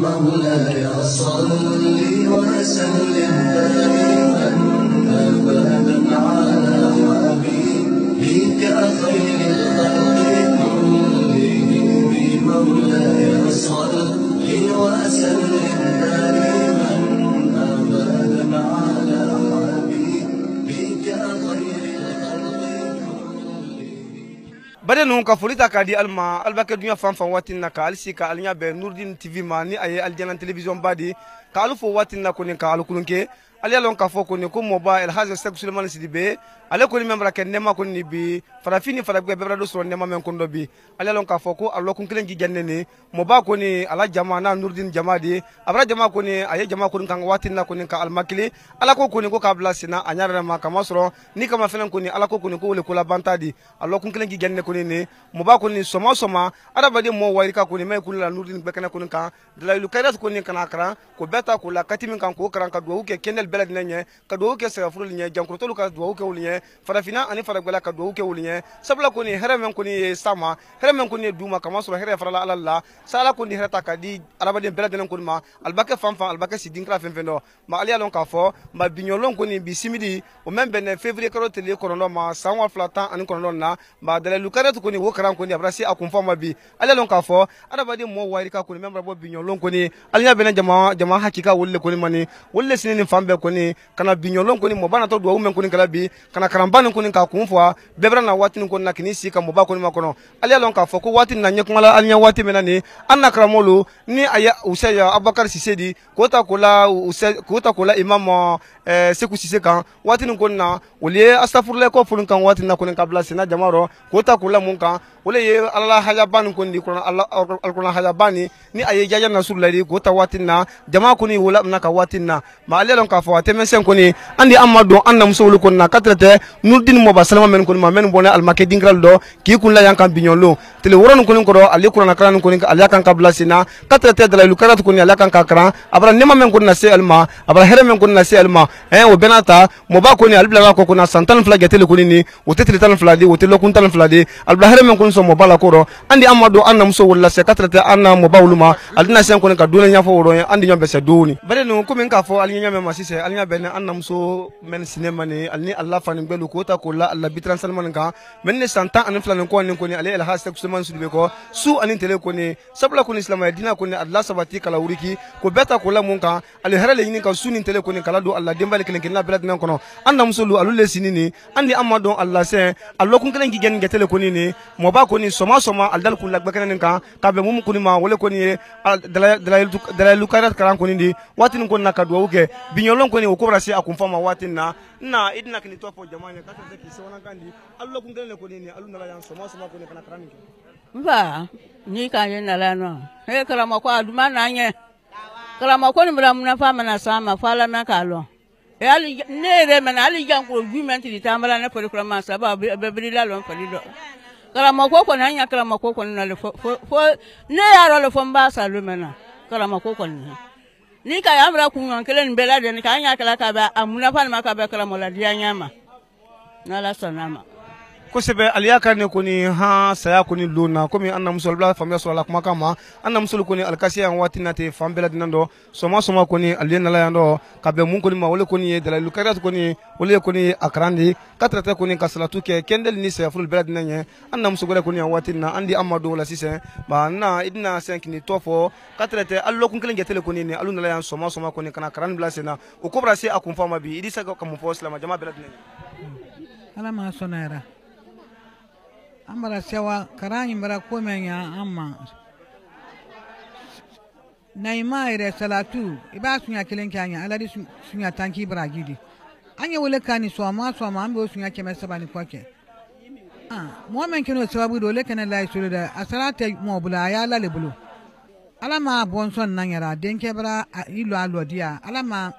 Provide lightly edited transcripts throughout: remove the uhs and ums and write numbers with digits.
مولاي صل وسلم دائما أبدا على حبيبك خير الخلق كلهم مولاي صل وسلم دائما أبدا على حبيبك خير الخلق badenu ka folita ka di alma albake dunya fanfan watin na ka alsi ka alnya be Nurdin TV ma ni aye aljanan television badi ka alfo watin na ko ni ka alkulunke ali alon ka fo ko ni ko moba el hazo sek Suleiman Sidibe ale ko ni membra ken nema ko ni bi farafini faragbe bebra do so nema men ko ndo bi ali alon ka fo ko allo kun kilen gi janne ni moba ko ni ala jama na Nurdin jama di abra jama ko ni aye jama ko ni kan watin na ko ni ka almakili ala ko ni ko ka blasina anyara ma kama soro ni kama fenen ko ni ala ko ni ko wole ko la bantadi allo kun kilen gi janne ko ni moba ko ni soma arabade mo wayrika ko ni may kulula Nurdin bekana ko ni kan dalailu kayrat ko ni kana kran ko beta ko la katimin kan ko kran ka do ke kenel belad nenye ka do ke sa furu linye jankro tolu ka do ke wulinye farafina ani faragbala ka do ke wulinye sabla ko ni heramen ko ni sama heramen ko ni duma kama so here farala Allah sala ko ni herata ka di arabade belad nen ko ma albaka fanfan albaka sidinkra fenfendo ma ali alon ka fo ma bignolon ko ni bisimidi o membe ne février ko tele ko no ma sanwa flatan ani ko no na ma dalailu kayrat ko ni wo kran ko ni abrasi akunfama bi ali alon ka fo arabade mo wayrika ko ni member bo bignolon ko ni alinya benen jama hakika wolle ko ni mani wolle sinini fambe ko ni kana bignolon ko ni mo bana to do men ko ni kala bi kana karambani ko ni ka kunfwa bebra na watin ko na kini sika mo ba ko ni makono ali alon ka fo ko watin na nyek mala alinya wati menani anna kramolo ni aya usaya Abubakar Sisedi ko ta kola imam Seku Sise kan watin ko na wole astafurle ko fulun kan watin na ko ni kabla sina jamaro ko ta kola mun kan wole ye Allah hajaban ko ni ko Allah alquran hajabani ni aye jaja na sulari ko ta watin na jama ko ni wala na ka watin na ma alelon ka fo temen sen ko ni andi amado anna musulu ko na katrete Nurdin mo ba salama men ko ma men bona almake dingral do ki kun la yankan bignolo tele woron ko ni ko do ali ko na kran ko ni ali kan kabla sina katrete dalailu karat ko ni ali kan ka kran abra nema men ko na se alma abra here men ko na se alma o benata mo ba ko ni albla ko na santan flag tele ko ni o tetele tan fladi o tele kun tan fladi albla here men ko so mo bala ko do andi amado anna muso wala se katrete anna mo bawluma adina sen ko ni ka duna nya fo woro andi nyombe se duni bare no ko men ka fo ali nyame masise ali nya ben anna muso men sinema ni alni Allah fani gbelu ko ta ko la Allah bitran salman ka men ne santa an flan ko ni ali el hasa ko man sudbe ko su anin tele ko ni sabla ko ni islam dina ko ni Allah sabati kala wuriki ko beta ko la mun ka ali harale yin ka sunin tele ko ni kala do Allah dembal kelen ken na belad nan kono anna muso lu alule sinini andi amado Allah se allo kun kelen gi gen getele ko ni mo ba ko ni soma aldal kun lagba kenen ka be mum ko ni ma wole ko ni dalailu kayrat karan ko ni di watin ko na ka do uke bignolon ko ni ko brasi akunfama watin na idna kini topo jamani kata zaki sona kandi allo kun kelen ko ni alu na yan soma ko ni kana karan ki mba ni ka yen na lano he kala ma ko aduma na nye kala ma ko ni bra mun fa mana sama fala na kalo e ali ne re mana ali jan ko agreement di tamala na pore kala ma saba be la lon fali do kala ma ko na nya kala ma ko na le fo ne ya ro le fo mba sa lo mena kala ma ko ni ka ya mra kun yon kelen bela de ni ka nya kala ka ba amuna fa ma ka ba kala mo la dia nyama na la sonama ko sebe aliyaka ne ko ni ha saya ko ni luna ko mi anna musul bla famya so la kuma kama anna musul ko ni alkasiya watina te fambela dinando soma ko ni aliyana la yando ka be mun ko ni ma wole ko ni dalailu kayrat ko ni wole ko ni akrandi katrata ko ni kasalatu ke kendel ni sa ful belad nanye anna musul ko ni watina andi amado la sise ba na idna 5 ni tofo katrata allo kun kelen getele ko ni aluna la yan soma ko ni kana kran blasena o kobra se akunfama bi idisa ko kam fo islam jama belad nanye ala ma sonara ambara sewa karanyi mbara komenya amma naima ire salatu iba sunya kelenki anya aladi sunya tanki bragidi anya wole kani so ma ambe sunya keme sabani kwake mo men keno sababu do le kana lai sulu da asalata mo bula ya lale bulu alama bonson nanyara denke bra ilo alodia alama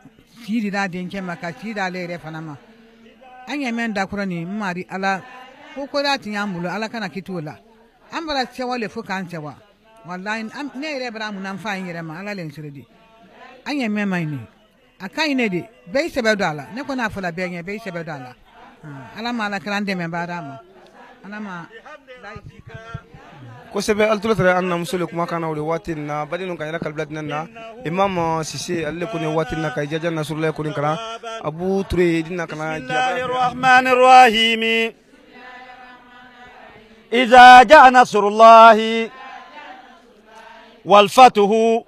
siri da denke maka siri da le re fanama anya men da kurani mari ala ko da tinyambulo ala kana kitola ambara sewa le fukan sewa wallahi ne re bra mun nan fa yire ma ala len siredi anya me mai ni akai ne de be sebe dala ne ko na fala be nya be sebe dala ala ma ala krande me ba dama ala ma kosɛbɛ alitulotare an na muso le kuma kana o de waati na badi no kanyala kalblat na imam sise alle ko ne waati na kay jajan nasrullah ko kala abu ture dinna kana bismillahir rahim idza jaa nasrullah wal fatuhu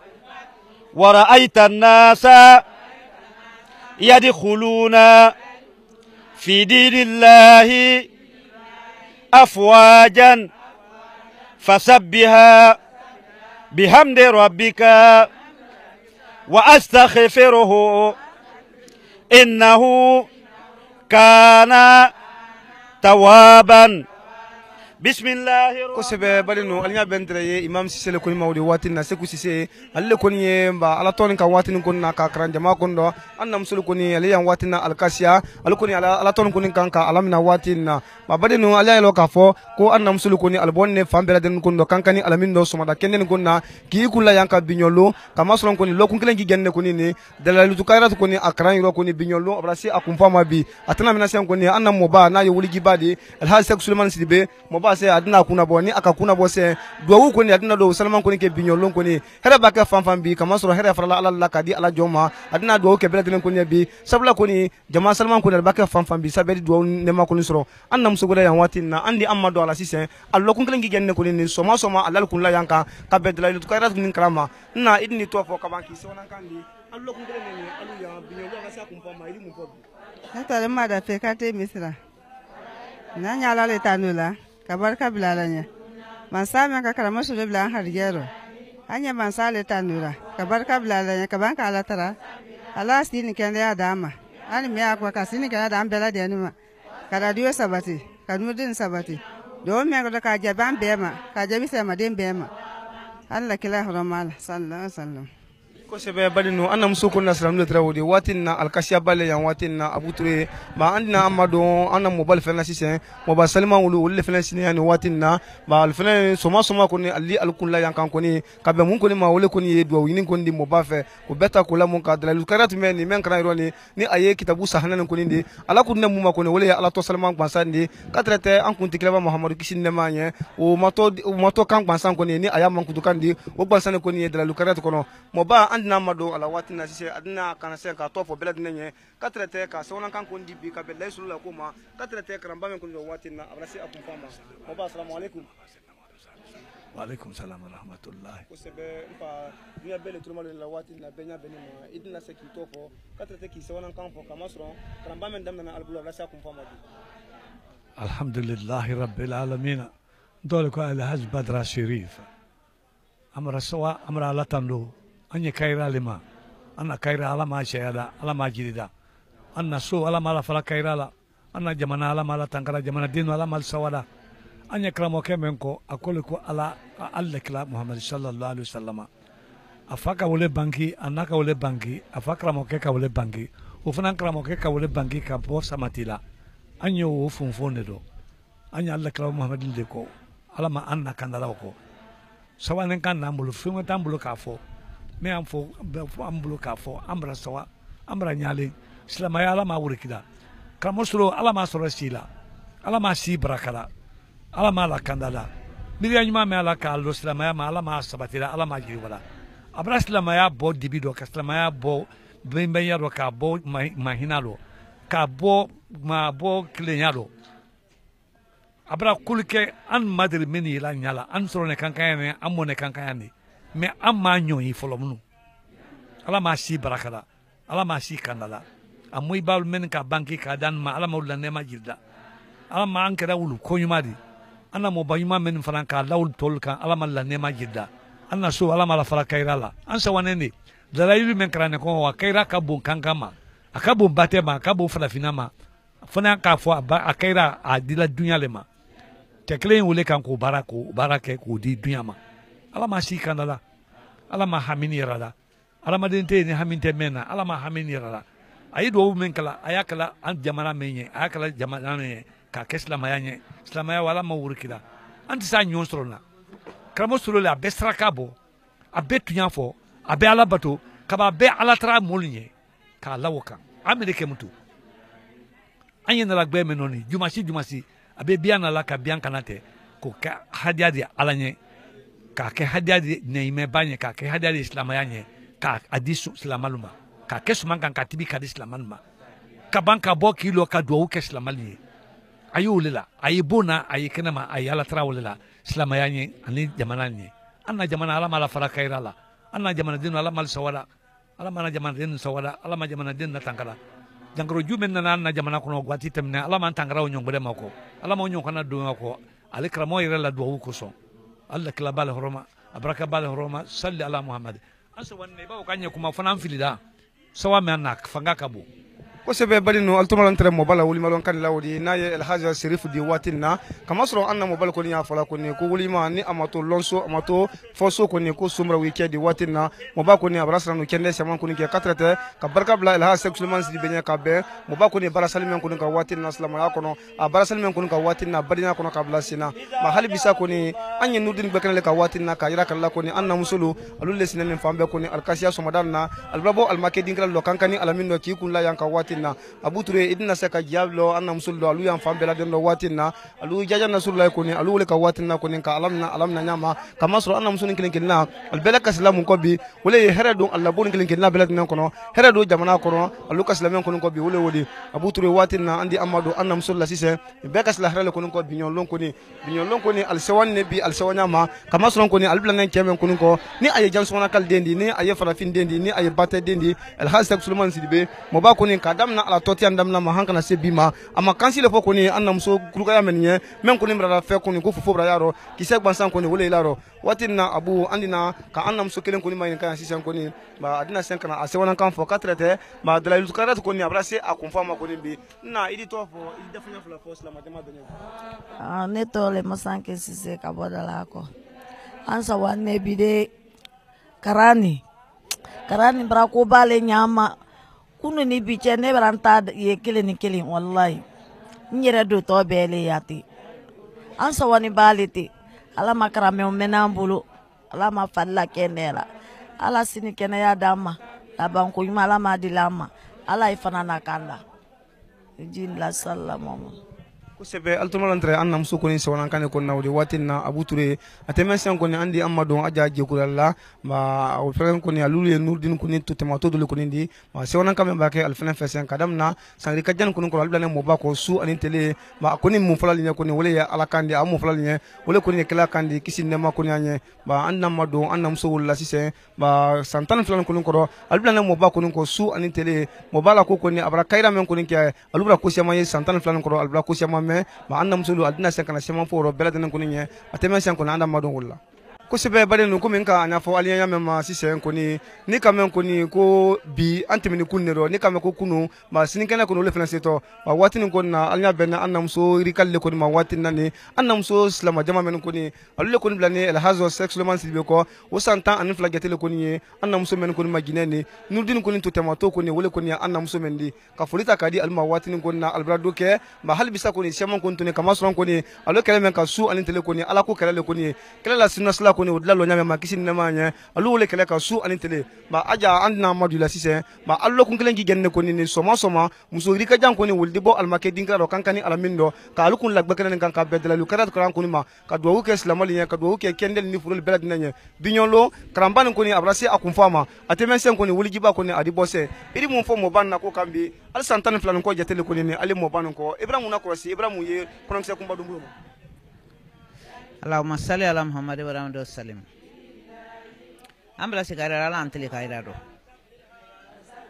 wa ra'aita an-nasa yadkhuluna fi dinillahi afwajan فسبها بحمد ربك وأستغفره إنه كان توابا بسم الله kosɛbɛ bali no alinya bentre ye imam sise le koni mawdi waati na seku sise alle koni ye mba ala ton ka waati ni koni na ka kran jama kondo anna musul koni ale yan waati na alkasia al koni ala ton koni kan ka alamina waati na ba bali no aliya lo ka fo ko anna musul koni albonne fambela den kondo kankani alamin do sumada kenen konna ki kula yanka binyolo kama solon koni lokun kelen gi genne koni ni dalalu tukairat koni akran yoro koni binyolo abrasi akumpa mabi atana mina sen koni anna moba na yo wuligi badi alhal sek suleman sidibe se adina kuna bo ni aka kuna bo se duwu ko ni adina do salman ko ni ke binyolon ko ni hera ba ka fanfan bi kama soro hera farala ala kadi ala joma adina duwu ke beladin ko ni bi sabla ko ni jama salman ko ni ba ka fanfan bi sabedi duwu ne ma ko ni soro annam so goda yan wati na andi amma do ala sisen allo kun kelen gi genne ko ni soma alal kun la yanka ka bedla lu kayrat ni krama na idni to fo ka banki so nan kandi allo kun kelen ni alu ya binyolon ga sa kun fa ma ili mu ko tare ma da fe ka te misra na nyala le tanula kabarka bilalanya mansame ka karama su bilan hargero anya mansale tanura kabarka bilalanya kabanka ala tara ala sini kende ya dama ani me akwa kasini kana da ambela de anima kada diwe sabati kadmudin sabati do me ko ka jaban bema ka jabi sama den bema Allah kila ramal sallallahu alaihi wasallam kosɛbɛ bali no anna muso ko nasram le trawodi watin na alkasiya bale yan watin na abuture ba andina amado anna mobile fena sisen moba salman wulu le fena sinen yani watin na ba al fena soma ko ni ali alkulla yan kan ko ni kabe mun ko ni ma wole ko ni do winin ko ndi moba fe ko beta ko la mun ka dalalu karat men ni men kana ironi ni aye kitabu sahanan ko ni ndi ala ko ne muma ko ni wole ala to salman gbansandi katrete an kun tikleba muhammadu kisin ne manye o mato kan gbansan ko ni aya man kudu kan di o gbansan ko ni dalalu karat ko no moba andina mado ala watina sise adina kana se ka tofo belad nenye katrete ka sona kan ko ndibi ka belay sulu ko ma katrete karamba men ko watina abrasi akum fama moba assalamu alaikum wa alaikum salam wa rahmatullah ko sebe pa dunya bele tulma la watina benya benima idina se ki tofo katrete ki sona kan fo kama soro karamba men damna albula abrasi akum fama alhamdulillah rabbil alamin dole ko ala haj badra sharif amra sawa amra latando anya kaira lima anna kaira ala ma shayada ala ma jirida anna so ala ma la fala kaira la anna jamana ala ma la tankara jamana dinu ala ma sawada anya kramo kemenko akole ko ala alla kila muhammad sallallahu alaihi wasallam afaka wole banki anaka wole banki afaka kramo ke ka wole banki o fana kramo ke ka wole banki ka bo samatila anyo o funfone do anya alla kila muhammad de ko ala ma anna kandala ko sawanen kan nambulu funga tambulu ka fo me am fo ambulu ka fo ambra sawa ambra nyale silama ya ala ma wurikida kamosro ala ma soro sila ala ma si brakala ala ma la kandala miriya nyuma me ala ka lo silama ya ma ala ma sabatira ala ma jiri wala abra silama ya bo dibido ka silama ya bo bembe ya ro ka bo mahinalo ka bo ma bo klenyalo abra kulke an madri mini la nyala an soro ne kankayane amone kankayane me amma nyoyi folomnu ala ma si barakala ala ma si kandala amoy bal men ka banki ka dan ma ala mawla ne ma jirda ala ma ankara wulu ko nyumadi ana mo bayuma men franka lawul tolka ala ma la ne ma jirda ana so ala ma la fara kairala an sa wanene dalayilu men krane ko wa kaira ka bon kankama akabo batema akabo fala finama fana ka fo akaira adila dunya lema teklen wule kan ko barake ko di dunya ma ala ma si kandala ala ma hamini rada ala ma dente ni haminte mena ala ma hamini rada ayi do men kala ayakala an jamana menye ayakala jamana ne ka kesla mayanye islamaya wala ma wurkila anti sa nyon strona kramo solo la bestra kabo abetu nyafo abe ala bato kaba be ala tra molnye ka lawoka amerike mutu anye na la gbe menoni jumasi abe biana la ka bian kanate ko ka hadiadi alanye ka ke hadiya de neime banye ka ke hadiya de islamaya nye ka adisu islamaluma ka ke suman kan ka tibi ka di islamaluma ka ban ka bo kilo ka duwa ke islamali ayi wulela ayi bona ayi kenama ayi ala tra wulela islamaya nye ani jamana nye anna jamana ala mala fara kaira la anna jamana dinu ala mal sawada ala mana jamana dinu sawada ala ma jamana dinu tankala jangro jumen na anna jamana kono gwati temne ala man tangara onyon bode mako ala ma onyon kana do mako ale kramo ire la duwa ko so Allah kila bala horoma abraka bala horoma salli ala muhammad asa wanne ba kanye kuma fana filida sawa me anak fanga kabu ko sebe bari no altumal entre mo bala wuli malon kan lawdi na ye el haja serif di watinna kama soro anna mo bal ko ni afala ko ni ko wuli ma ni amato lonso amato foso ko ni ko sumra weekend di watinna mo ba ko ni abrasra no kende sama ko ni ke katrate ka barka bla el haja sexuellement di benya ka be mo ba ko ni barasal men ko ni ka watinna salama ya ko no abrasal men ko ni ka watinna badina ko no ka blasina ma hali bisa ko ni anye nurdin be kanale ka watinna ka ira kala ko ni anna musulu alul lesinen fambe ko ni alkasiya somadanna albrabo almakedin kala lo kankani alamin no ki kun la yanka watinna Abu Ture idina saka jablo anna musullo alu yan fambela den do watinna alu jaja nasulullahi koni alu wole ka watinna koni ka alamna nyama kama soro anna musulin kilinkinna albela kaslamu ko bi wole herado alla bon kilinkinna bela den kono herado jamana kono alu kaslamen kono ko bi wole wodi Abu Ture watinna andi amado anna musulla sise be kasla herale kono ko binyon lon koni al sawanne bi al sawanyama kama soro koni albela nan kemen kono ko ni aye jansona kal dendi ni aye farafin dendi ni aye batte dendi al hasab sulman sidibe mo ba koni ka damna ala toti andamna ma hankana se bima ama kansile fo koni anna muso kurugaya menye men koni mrada fe koni ko fofo bra yaro kisek bansan koni wole ilaro watinna abu andina ka anna muso kelen koni mayin kan sisan koni ba adina sen kana asewana kan fo katrete ma de la lukarat koni abrase a confirma koni bi na idi to fo idi defanya fo la force la madema benye ne to le masanke sise ka bodala ko ansa wanne bide karani bra ko bale nyama kunu ni biche ne baranta ye kelen wallahi nyere do to bele yati ansa wani baliti ala makara me menambulu ala ma falla kenela ala sini kene ya dama laban ko yuma ala ma dilama ala ifana nakanda jin la sallamu ko sebe altumal entre anna muso koni sawana kan ko nawdi watinna Abu Ture ateme sen koni andi amado aja jekuralla ma o feren koni alulu nurdin koni to temato dole koni ndi ma sawana kam ba ke alfena fesen kadamna sangri kajan koni ko albane mo ba ko su anin tele ma koni mu falal nya koni wole ya alakandi amu falal nya wole koni kala kandi kisinde ma koni anya ba anna mado anna muso wala sise ba santan falan koni ko albane mo ba koni ko su anin tele mo bala ko koni abra kaira men koni ke alubra ko sema ye santan falan ko albra ko sema ma anna musulu adina sen kana sema foro bela den ko nye ateme sen ko anda madon wala ko sebe bare no ko min ka anya fo aliya mema sise ko ni kamen ko ni ko bi antimini kunnero ni kamen ko kunu ma sinin kana ko le fense to ma watin ko na aliya benna anna muso rikalle ko ni ma watin nani anna muso islama jama men ko ni alulle ko ni blane el hazo sexuellement silbe ko o santa an flagete ko ni anna muso men ko ni magineni nurdin ko ni to temato ko ni wole ko ni anna muso men di ka fulita kadi alma watin ko na albrado ke ma halbisa ko ni sema ko ni kama soron ko ni alo kele men ka su anintele ko ni ala ko kele ko ni kele la sunna koni odla lo nyame ma kisini nama nya alu wole kele ka su anintele ma aja andna madula sise ma allo kun kelen genne koni ni soma muso rika jan koni wuldi bo almake dinga ro kankani alamindo ka alu kun lagbe kelen kan ka bedela lu karat kan koni ma ka do wuke islamali nya ka do wuke kendel ni furul belad nanya binyolo karamban koni abrasi akumfama ateme sen koni wuli jiba koni adi bose iri mun fo mo banna ko kambi al santan flan ko jatele koni ni ali mo ban ko ibrahim na ko si ibrahim ye kono se kumba dumbulo Allahumma salli ala Muhammad wa alihi wasallam. Ambla sigara ala antili kaira do.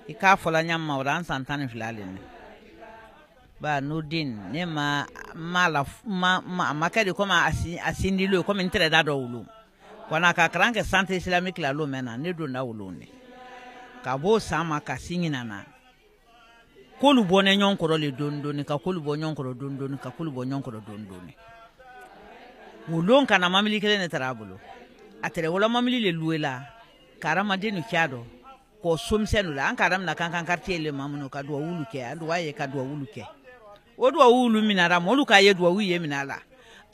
Ika fola nyamma wala santani filalin. Ba nudin ne ma makadi koma asindi lo koma intere da do wulu. Wana ka kranke santé islamique la lo mena ne do na wulu ne. Ka bo sama ka singina na. Kolu bone nyonkoro le dondo ni ka kolu bo nyonkoro dondo ni ka kolu bo nyonkoro dondo ni. Mulon kana mamili kele ne tarabulo atere wala mamili le luela karama denu kiado ko somsenu la ankaram na kankan quartier le mamuno ka do wulu ke ando waye ka do wulu ke o do wulu minara molu ka ye do wiye minala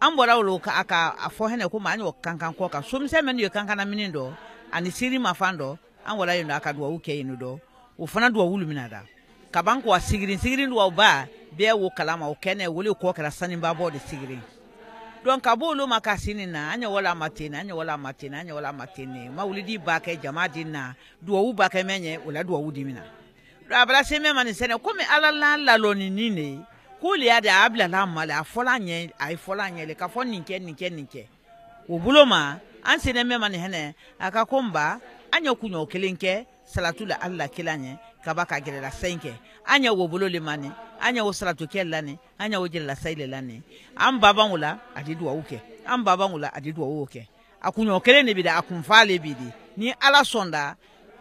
ambora wulu ka aka afo hene ko manyo kankan ko ka somse men yo kankan na minindo ani siri mafando angola yo aka do wuke inu do o fana do wulu minara kabanko wa sigirin do ba be wo kalama o kene wole ko kala sanin babo de sigirin donc abolo makasini na anya wala matene mawlidi bake jama dinna duwa bake menye wala duwa dimina abla seme mani sene comme alala la loni nini kuli ya da abla la mala afolanye ay folanye le ka fonni ninke obuloma ansene me mani hene akakomba anya kunyo kelenke salatu la Allah kilanye kabaka gerela 5 anya wobulo le mani anya wo salatu kellane anya wo jella saile lane am babangula adiduwa uke am babangula adiduwa uke akunyo kele ne bida akumfale bidi ni ala sonda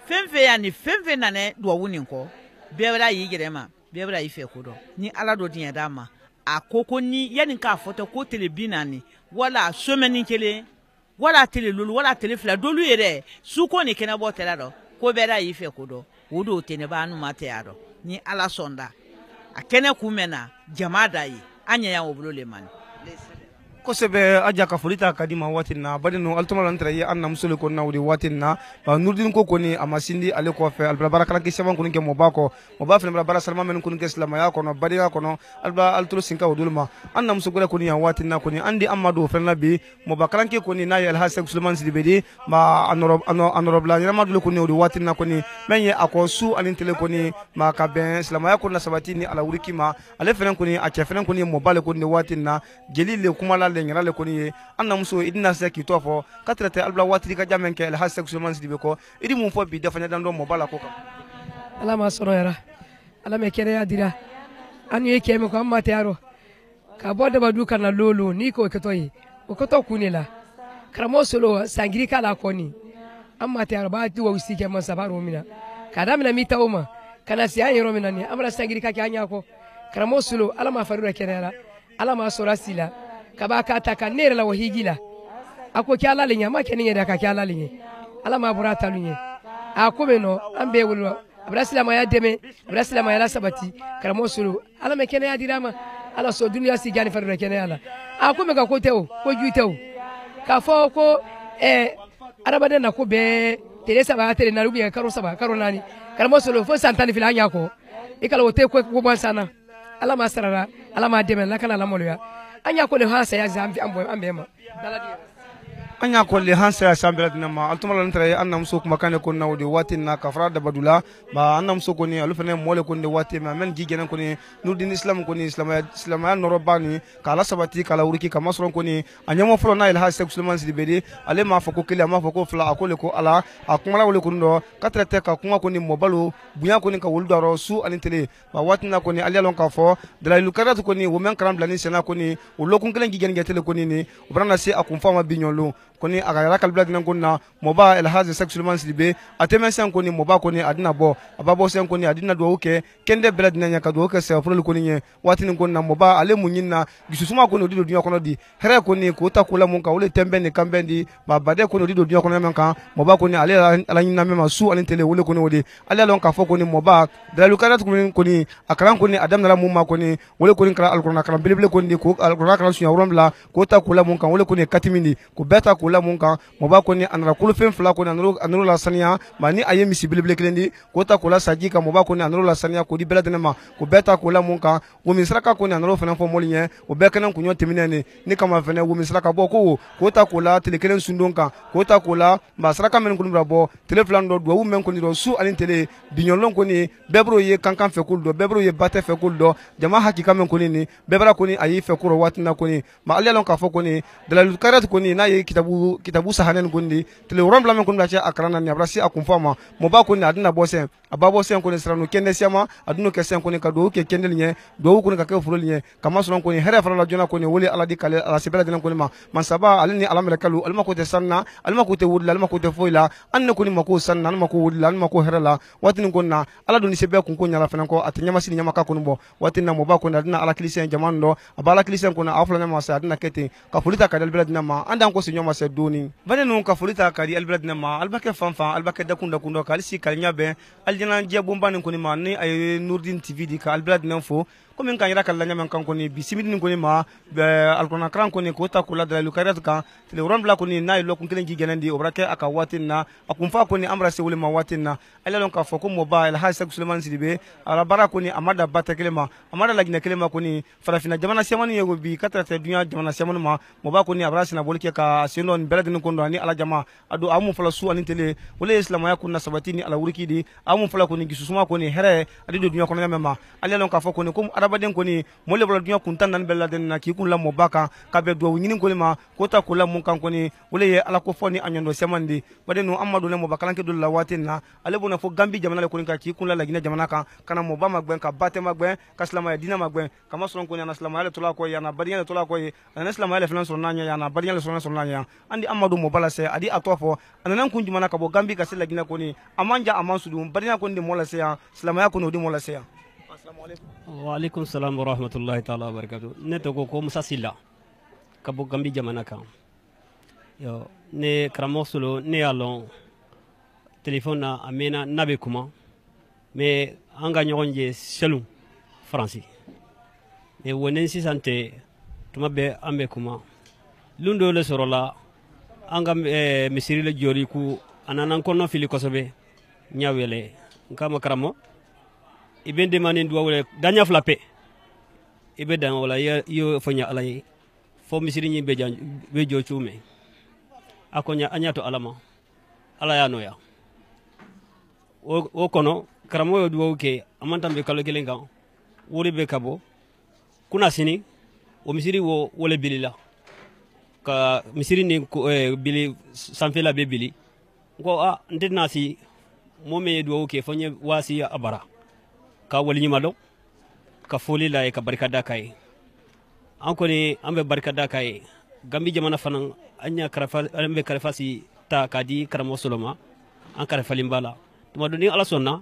femfe ya ni femfe nane duwa wuninko bebra yigirema bebra ife kodo ni ala do dinya dama akoko ni yani ka foto ko telebinani wala someni kele wala tele lulu wala tele fla dolu yere suko ni kena botela do ko bera ife kodo wodo tene ba anu mate yado ni ala sonda akene kumena jamada yi anya ya wobulole man kosebe aja ka folita kadima watina badino altuma lantre ya anna musule ko nawdi watina ba nurdin ko koni amasindi ale ko fe albra barakala ke shaban ko nke mobako mobafe albra bara salma men ko nke islama ya ko no badiga ko no alba altulu sinka wudulma anna musugule ko ni ya watina ko ni andi amadu fe nabi mobakala ke ko ni na yal hasan sulman sidibedi ma anorobla ni amadu ko ni wudi watina ko ni menye akosu alintele ko ni ma ka ben islama ya ko na sabatini ala wurikima ale fenen ko ni a chefenen ko ni mobale ko ni watina jelile kuma le ngara le koni anna muso idina se ki tofo katrete albla watri ka jamen ke el hasek suleman sidibe ko idi mum fo bi defanya dan do mo bala ko kam ala ma soro yara ala me kere ya dira anu yake me ko amma tayaro ka boda badu kana lolo ni ko ketoyi o ko to kunila kramo solo sangiri kala koni amma tayaro ba ti wo usike man sabaro mina kada mina mitawma kana si ayero mina ni amra sangiri ka kanya ko kramo solo ala ma farura kenera ala ma sora sila kabaka taka nere la wahigila ako kyala linya ma keninye da ka kyala linye ala ma burata lunye akomeno ambe wulu abrasila ma ya deme abrasila ma ya sabati karamo sulu ala me kene ya dirama ala so dunya si gani farure kene ala akome ka kotewo ko juitewo ka fo ko arabade na ko be teresa ba tere na rubi karo saba karo nani karamo sulu fo santani filanya ko ikala wote ko bansana ala ma sarara ala ma deme la kala la moluya anya ko le hansa ya zambi ambema anya ko le hansa ya sambela dinama altuma lan tare annam so kuma kane ko nawde watin na kafra da badula ba annam so ko ni alufene mole ko ni wati ma men gigenen ko ni nurdin islam ko ni islam ya norobani kala sabati kala uriki kama soron ko ni anyamo flo na il hasek sulman sidibedi ale ma foko kile ma foko fla akole ko ala akumala wole ko ndo katrete ka kuma ko ni mobalo bunya ko ni ka wuldaro su alintele ba watina ko ni alialon ka fo dala lukarat ko ni women karam blani sena ko ni ulokun kelen gigen getele ko ni obrana se akumfama binyolo koni agara kalbla dinan konna moba el haze sexuellement silibe ateme sen koni moba koni adina bo ababo sen koni adina do oke kende bela dinan yaka do oke se afro koni nye watini konna moba ale munyina gisusuma koni odido dunya kono di here koni ko ta kula mun ka wole tembe ne kambendi ba bade koni odido dunya kono men kan moba koni ale ala nyina mema su ale tele wole koni wode ale lon ka fo koni moba dala lukarat koni akran koni adam na mumma koni wole koni kala alqur'an kala bilbil koni ko alqur'an kala sunya romla ko ta kula mun kan wole koni katimini ko beta la munka moba koni anara kulu fen fla koni anuru la sania mani aye misi bilbil klendi kota kula sajika moba koni anuru la sania ko di beladena ma ko beta kula munka wo misraka koni anuru fena fo molinye o bekena kunyo teminene ni kama fena wo misraka boko kota kula telekelen sundonka kota kula basraka men kunu brabo teleflan do wo men koni do su alin tele binyolon koni bebro ye kankan fe kuldo bebro ye bate fe kuldo jama hakika men koni ni bebra koni ayi fe kuro watina koni ma alelon ka fo koni dalal karat koni na ye kitabu sahanen gondi tele rombla men kunna cha akrana ni abrasi akumfama moba ko ni adina bose ababo sen ko ni sranu kende siama aduno ke sen ko ni kado ke kende nye do ko ni ka ke furo nye kama sonon ko ni here fara la jona ko ni woli ala di kale ala sibela dinan ko ni ma man saba alni alamre kalu alma ko te sanna alma ko te wudla alma ko te foila anne ko ni mako sanna alma ko wudla alma ko herala watin ko na ala do ni sebe ko nyala fana ko atinya masini nyama ka ko no watin na moba ko ni adina ala kilisen jamando abala kilisen ko na afla na ma sa adina kete ka fulita kadal bela dinan ma andan ko si nyoma se doni bane non ka folita kadi alblad na ma albake fanfa albake dakunda kundo kalisi kalnya be aljana je bomba ni ko ni ma ni ay nurdin tv di ka alblad na fo ko min kan yira kala nyamen kan ko ni bisimidin ko ni ma alkona kran ko ni ko ta kula dalalu kariat kan tele ron bla ko ni nay lo kun kelen gi genandi o brake aka watin na akun fa ko ni amra se wole ma watin na ala lon ka fo ko mobile ha sa Suleiman Sidibe ala bara ko ni amada bata kelema amada lagina kelema ko ni farafina jamana semani yego bi katra te dunya jamana semani ma moba ko ni abrasi na bolike ka senon beladin ko ndo ni ala jama adu amu fala su ani tele wole islam ya kunna sabatini ala wurki di amu fala ko ni gisusuma ko ni here adi do dunya ko na mema ala lon ka fo ko ni ko arabaden ko ni mole bolo dunya kuntan nan beladin na ki kun la mobaka ka be do nyinin ko ma ko ta ko la mun kan ko ni wole ye ala ko foni anyondo semandi badenu amadu ne mobaka lan ke do la watin na ale bona fo gambi jamana le ko ni ka ki kun la lagina jamana kan kana moba magben ka bate magben ka slama ya dina magben kama soron ko ni na slama ya tola ko ya na bariya tola ko na slama ya filan soron nanya ya na bariya le soron nanya andi amadu mobala se adi atofo ananan kun jumana ka bo gambi ka se lagina ko ni amanja amansudu bariya ko ndi mola se ya slama ya ko no di mola se ya assalamu alaikum wa alaikum salam wa rahmatullahi ta'ala wa barakatuh ne to ko musasila ka bo gambi jamana kan yo ne kramo solo ne alon téléphone na amena nabe kuma mais anga ñogonje selum français mais wonen sisante tuma be ambe kuma lundo le sorola anga misiri le jori ku ananan kono fili kosobe nyawele kama karamo ibe demande ndo wala danya flape ibe dan wala yo fonya alay fo misiri nyi be jo chume akonya anyato alama ala ya noya o kono karamo yo duwo ke amantambe kalo kelenga wori be kabo kuna sini o misiri wo wole bilila ka misiri ni bili sanfela be bili ko a ndina si momme duwo ke fonye wasi abara ka wali nyimalo ka foli la ka barkada kai an ko ni ambe barkada kai gambi jamana fanan anya karafa ambe karafasi ta kadi karamo soloma an karafa limbala tuma doni ala sonna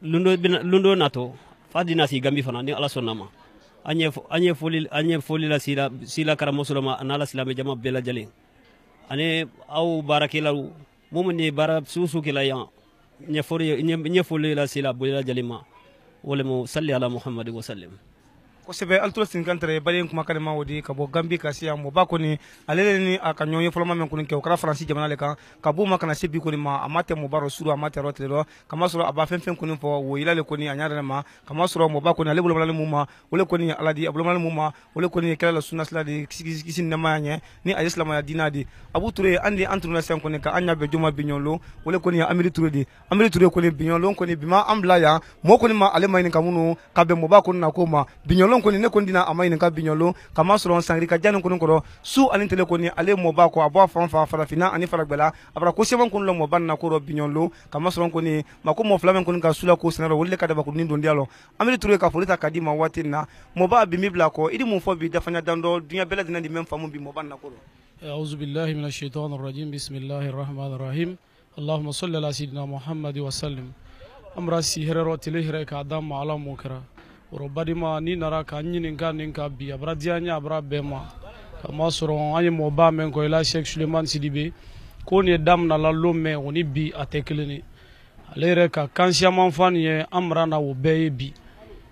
lundo nato fadina si gambi fana ni ala sonna ma anye foli la sila karamo soloma anala silame jama bela jale ane au barakila momone bara susu kila ya nye foli la sila bela jale ma wala mo salli ala muhammad wa sallim ko sebe altulo sinkantere bari kuma kale ma wodi ka bo gambi ka siya mo ba ko ni alele ni aka nyonye foloma men ko ni ke kara franci jamana le kan ka bu ma kana sebi ko ni ma amate mo baro suru amate rotre do kama suru aba fen ko ni fo wo ilale ko ni anyara ma kama suru mo ba ko ni ale bulama mu ma wole ko ni aladi abulama mu ma wole ko ni kala la sunna sala di kisin na ma nye ni islam ya dinadi abu ture andi antunu la sen ko ni ka anya be juma binyolo wole ko ni amiri ture ko ni binyolo ko ni bima ambla ya mo ko ni ma ale may ni kamunu ka be mo ba ko na ko ma binyolo ko ni ne ko dina amay ni ka binyolo kama soro sangri ka janu ko ko su ani tele ko ni ale mo ba ko abo fa farafina ani faragbela abra ko seban ko lo mo ban na ko ro binyolo kama soro ko ni mako mo flamen ko ka sula ko senaro wolle ka da ba ko ni don dialo amiri ture ka folita ka di ma watina mo ba bi mibla ko idi mo fo bi dafanya dando dunya bela dina di mem famu bi mo ban na ko a'udhu billahi minash shaitanir rajim bismillahir rahmanir rahim allahumma salli ala sayyidina muhammad wa sallim amra si herero tele here ka adam ala mukra Rodima ni nara ka nyinin ka ninka bi abradia nya abra bema kama soro anye mo ba men ko ila Sheikh Suleiman Sidibe ko ni dam na la lome oni bi atekleni alere ka kansia man fanye amra na wo be bi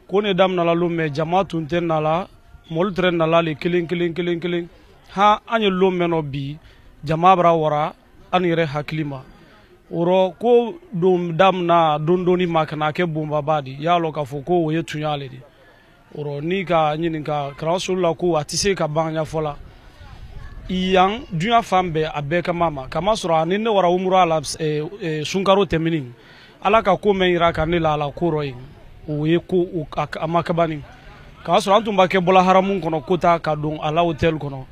ko ni dam na la lome jamaatu ten na la moltre na la le kilin ha anye lome no bi jama bra wora anire haklima oro ko dum dam na dondoni makna ke bumba badi yalo ka foko wo yetunyale di oro ni ka nyini ka krasul ko atise ka banya fola iyang dunya fambe abeka mama kama sura ni ne wara umru ala sunkaro teminin ala ka ko men ira ka ni la ala ko royi o ye ko amakabani ka sura antum ke bola haramun kono kota ka don ala hotel kono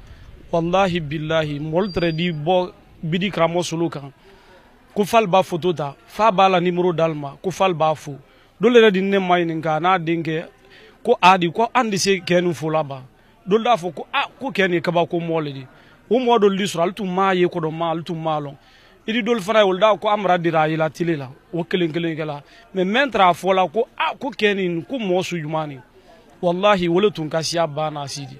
wallahi billahi moltre di bo bidi kramo sulukan ku fal ba photo ta fa bala numéro dalma ku fal ba fu dole re din ne mayni ka na dinge ko adi ko andi se kenu fulaba dole da fo ko ko keni ka ba ko molidi o modo lisral tu maye ko do mal tu malon idi dole fana wol da ko amra dira ila tilila o kelen kala mais mentra fola ko ko keni ko mosu jumani wallahi wala tun kasiya bana sidi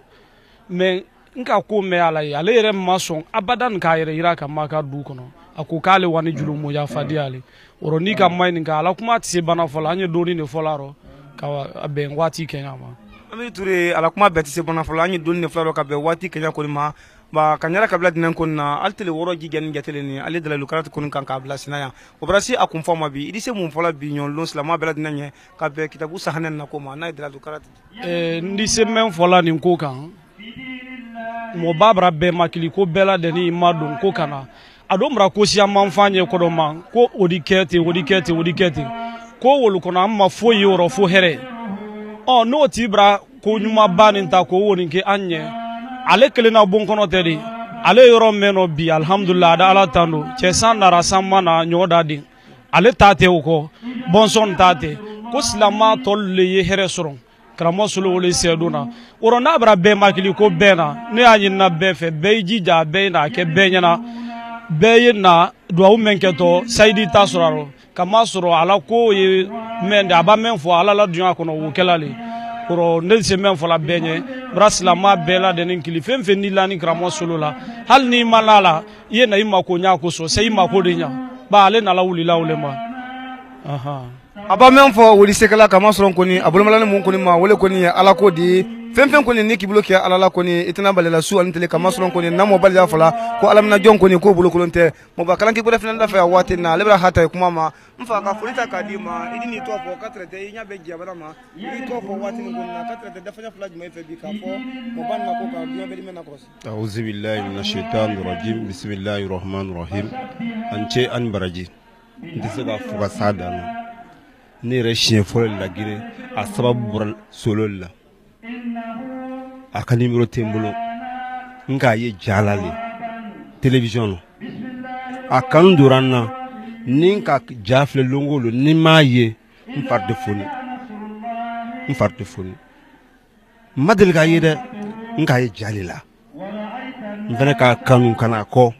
mais nka ko me ala ale re mason abadan ka yere ira ka maka du kono ako kale wani julumo ya fadiale oro ni ka mayni ka ala kuma tse bana fola anye doni ne folaro ka bɛn waati kɛɲa ma. Ami Touré ala kuma bɛɛ tɛ se bana fɔlɔ an ye donni de fila dɔ ka bɛn waati kɛɲa kɔni ma ba ka ɲara kabila dinɛ kɔni na ali tele wɔɔrɔ ji gɛnni jatelen ni ale dalalu karati kɔni kan k'a bila sina yan o bɔra se a kun fɔ ma bi i se mun fɔla bi ɲɔgɔnlon silamɛ bɛɛ dinɛ ɲɛ ka bɛn kitabu sahanɛ na ko ma n'a ye dalalu karati n di se mɛn fɔla nin ko kan mɔgɔ b'a bara bɛɛ makili ko bɛɛ ladɛnni ma don ko ka na a don bara ko siya man fan ɲɛ kɔdɔ ma ko o di kɛ ten o di kɛ ten o di kɛ ten ko wolo kɔnɔ an ma foyi ye yɔrɔ fo hɛrɛ n'o t'i bara ko ɲumanba nin ta k'o wonin kɛ an ɲɛ ale kelen na bon kɔnɔ tɛ de ale yɔrɔ mɛn nɔ bi alhamdulillah a da ala tan don cɛ san nara san ma na ɲɔgɔn da den ale ta tɛ o kɔ bɔnsɔn ta tɛ ko silamɛ tɔlu le ye hɛrɛ sɔrɔ karamɔgɔ solo wele sɛdon na o n'a bara bɛɛ makili ko bɛɛ na ne y'a ɲinina bɛɛ fɛ bɛɛ y'i jija bɛɛ n'a kɛ bɛɛ ɲɛna bɛɛ ye na duwawu min kɛtɔ sayidi ta sɔrɔ a rɔ kama sɔrɔ ala ko ye mɛn de a b'a mɛn fɔ ala la dunya kɔnɔ o kɛla le kɔrɔ ne se mɛn fɔla bɛɛ ɲɛ bara silamɛ bɛɛ la dɛni kili fɛn fɛn n'i la ni karamɔgɔ solo la hali n'i ma la la i ye na i mako ɲa kosɔn se i mako de ɲa ba ale nala wulila o le ma a b'a mɛn fɔ wuli sekala kama sɔrɔ kɔni a bolomalani mun kɔni ma wele kɔni ye ala ko di fɛn fɛn kɔni ni k'i bolo kɛ ala la kɔni i tɛna balila su ani tele kama sɔrɔ kɔni n'a mɔ baliya fɔla ko alamina jɔn kɔni k'o bolokolon tɛ mɔba kalanki bɔra fɛnɛ da fɛ a waati na ale bɛ hata ye kuma ma n fa ka foli ta k'a di ma i ni tɔ fɔ ka traité i ɲɛ bɛ jabara ma i tɔ fɔ waati min kɔni na ka traité dafa fila jumɛn fɛ bi k'a fɔ mɔba na ko ka dunya bɛ dimɛ na kɔrɔsi a'udhu billahi minash shaitanir rajim bismillahir rahmanir rahim an ce an baraji n tɛ se ka fɔ ka s'a dan na ne yɛrɛ siɲɛ fɔlɔ la gire a sababu bɔra solo la a ka numéro tɛ n bolo n k'a ye jala le télévision a kanu donna n na ni n ka ja filɛ longo lo ni m'a ye n fari tɛ foni n fari tɛ foni n ma deli k'a ye dɛ n k'a ye jali la n fɛnɛ k'a kanu ka na kɔ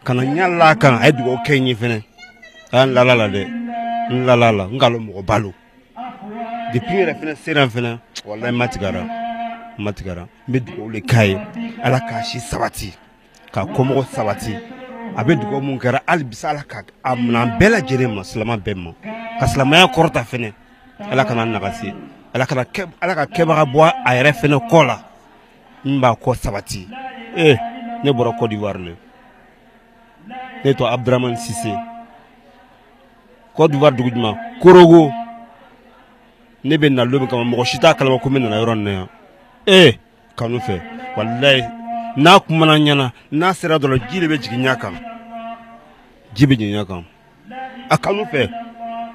ka na ɲala a kan a ye dugawu kɛ n ye fɛnɛ a y'an lala la dɛ n lala la n k'a lɔ mɔgɔ balo depuis n yɛrɛ fɛnɛ sera n fɛnɛ walahi n ma tigara n bɛ dugawu le k'a ye ala k'a si sabati k'a kɔmɔgɔ sabati a bɛ dugawu mun kɛra hali bisa ala ka a minɛ bɛɛ lajɛlen ma silamɛ bɛɛ ma ka silamɛya kɔrɔta fɛnɛ ala kana nagasi ala ka kɛbaga bɔ a yɛrɛ fɛnɛ kɔ la n b'a kɔ sabati ne bɔra Côte d'Ivoire le ne tɔgɔ Abdramane Sise Côte d'Ivoire dugu jumɛn Korogo ne bɛ na lo min kama mɔgɔ si t'a kalama ko n bɛ nana yɔrɔ nin na yan kanu fɛ wallahi n'a kumana ɲana n'a sera dɔrɔn ji de bɛ jigin ɲa kan ji bɛ jigin ɲa kan a kanu fɛ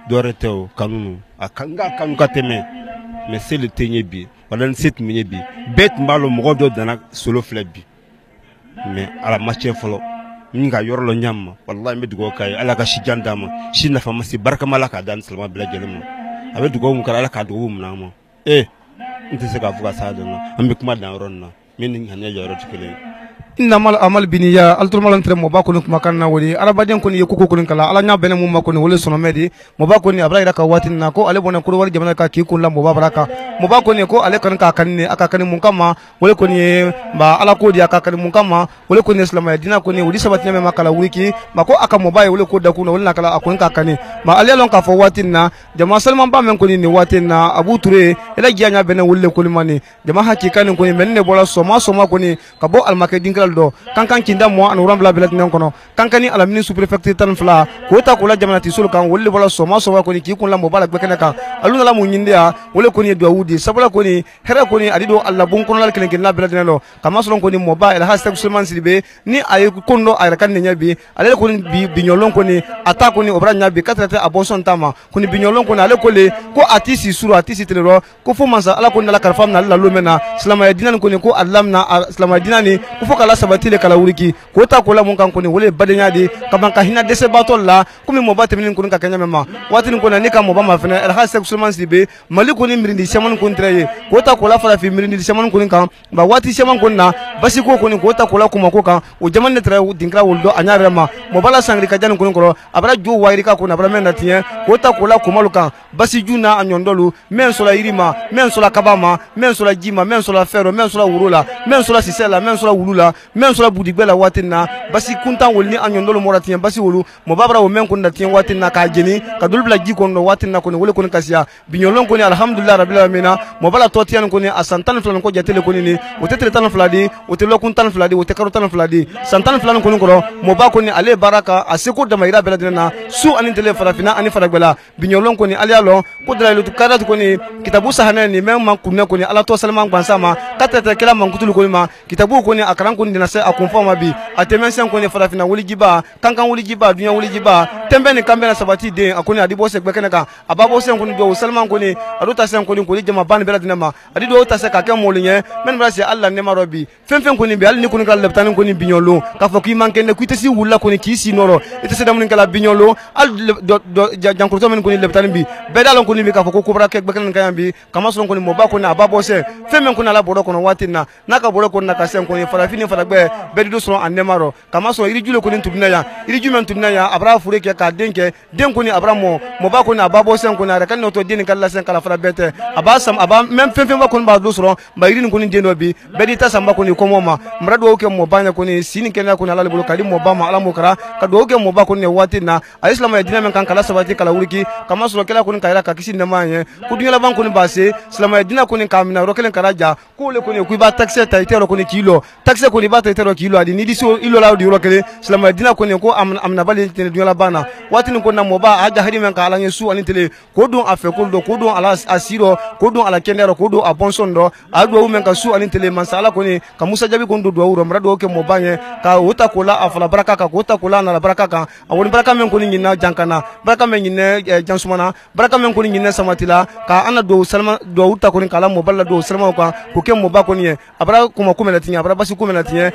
dɔwɛrɛ tɛ o kanu a kanu ka tɛmɛ mais se le tɛ ɲɛ bi wallahi se tun bɛ ɲɛ bi bɛɛ tun b'a lɔ mɔgɔ dɔ danna solo filɛ bi mais ala ma tiɲɛ fɔlɔ n ka yɔrɔ lɔ ɲa ma wallahi n bɛ dugawu k'a ye ala ka si jan d'a ma si nafa ma se barikama ala k'a da ni silamɛ bɛɛ lajɛlen ma a bɛ dugawu mun kɛra ala k'a dugawu minɛ an ma n tɛ se k'a fɔ ka s'a dɔn na an bɛ kuma dan yɔrɔ nin na min ni ŋaniya jɔyɔrɔ tɛ kelen ye innamal amal biniya alturmalan tere moba koni kumakan na wori arabaden koni ye koko koni kala ala nya bene mumma koni wole sono medi moba koni abra ira ka watin na ko ale bona ko wari jamana ka ki kun la moba baraka moba koni ko ale kan ka kanne aka kan mun kama wole koni ba ala ko di aka kan mun kama wole koni islam dina koni wodi sabati me makala wiki mako aka moba ye wole ko da kuna wole na kala akon ka kanne ma ale lon ka fo watin na jama salman ba men koni ni watin na Abu Touré ela giya nya bene wole koni mani jama hakika ni koni men ne bola soma koni ka bo almakadin do kankan kinda mo an urambla belat nan kono kankani ala mini sous-préfecture tan fla ko ta ko la jamanati sul kan wolle wala soma ko ni ki kun la mo bala bekene kan aluna la mo nyindia wolle ko ni do wudi sabula ko ni hera ko ni adido alla bun kono la kelen la belat lo kama solon ko ni mo ba el hashtag sulman sibe ni ay kondo ay kan ni nyabi ale ko ni binyolon ko ni ata ko ni obra nyabi katrate abonson tama ko ni binyolon ko ni ale ko le ko atisi suru atisi telero ko fo mansa ala ko ni la karfam na la lumena salama dinan ko ni ko allamna salama dinani ko fo kala sabatile kala wuriki ko ta ko la mun kan ko ni wole badenya di kaban ka hina dese batol la ko mi mo ba temin ko ka kanya mema watin ko na ni ka mo ba ma fena el hasek sulman sibe mali ko ni mirindi shaman ko ntraye ko ta ko la fala fi mirindi shaman ko kan ba wati shaman ko na basi ko ni ko ta ko la kuma ko kan o jaman ne tra dinkra woldo anyare ma mo bala sangri ka jan ko ko abra ju wairi ka ko na bra men na tiye ko ta ko la kuma lu kan basi juna anyondolu men sola irima men sola kabama men sola jima men sola fero men sola wurula men sola sisela men sola wulula men sola budigbela watina basi kuntan wolni anyondolo mora tinya basi wulu mo babra o men kun da tinya watin na ka jeni ka dulbla ji kon no watin na ko wole kon kasiya binyolon ko ni alhamdulillah rabbil alamin mo bala to tiyan ko ni asantan fulan ko jatele ko ni o tetre tan fuladi o te lokun tan fuladi o te karo tan fuladi santan fulan ko ni ko mo ba ko ni ale baraka asiko da mayra beladina su anin tele farafina ani faragbela binyolon ko ni ale alo ko dra lu karat ko ni kitabu sahana ni men man kunna ko ni ala to salman bansama katata kala man kutul ko ma kitabu ko ni akaran ko ni na se akonfoma bi atemen sen ko ni farafina wuli giba kankan wuli giba dunya wuli giba tembe ni kambe na sabati de akoni adibo se gbekene ka ababo sen ko ni do salman ko ni aduta sen ko ni ko jama ban beladina ma adi do ta se ka ke molinye men brasi alla ne marobi fen ko ni be al ni ko ni kala leptan ko ni binyolo ka fo ki manke ne kuitesi wulla ko ni kisi noro ite se damun kala binyolo al jankurto men ko ni leptan bi be dalon ko ni bi ka fo ko kubra ke gbekene kan bi kama so ko ni mo ba ko ni ababo se fen men ko na la bodo ko no watina naka bodo ko na ka sen ko ni farafini faragbe be do so an ne maro kama so iri julo ko ni tubna ya iri jumen tubna ya abra fure ke ka denke den ko ni abra mo ba ko ni ababo sen ko na kan no to den kala sen kala farabete abasam aba même fen ba ko ba do so ba iri ko ni den do bi be di ta samba ko ni ko moma mrado ke mo banya ko ni sini kenna ko na la bolo kadi mo ba ma ala mo kara ka do ke mo ba ko ni watina alislam ya dina men kan kala sabati kala wuriki kama so kala ko ni kaira ka kisi ne manye ku dunya la ban ko ni base islam ya dina ko ni kamina ro kelen karaja ko le ko ni ku ba taxe ta itero ko ni kilo taxe ko ni ba ta itero kilo adi ni di so ilo la di ro kele islam ya dina ko ni ko amna bali ni dunya la bana watin ko na mo ba haja hadi men ka ala ngi su ani tele ko don afe ko do ko don ala asiro ko don ala kendero ko do abonsondo ado men ka su ani tele man sala ko ni ka musa jabi ko do wuro mrado ke mo banye ka uta kula afala baraka ka uta kula na la baraka ka awon baraka men ko ni na jankana baraka men ni ne jansumana baraka men ko ni ne samatila ka ana do salma do uta ko ni kala mo balla do salma ko ke mo ba ko ni abra ko mo kumela tinya abra basi kumela tinya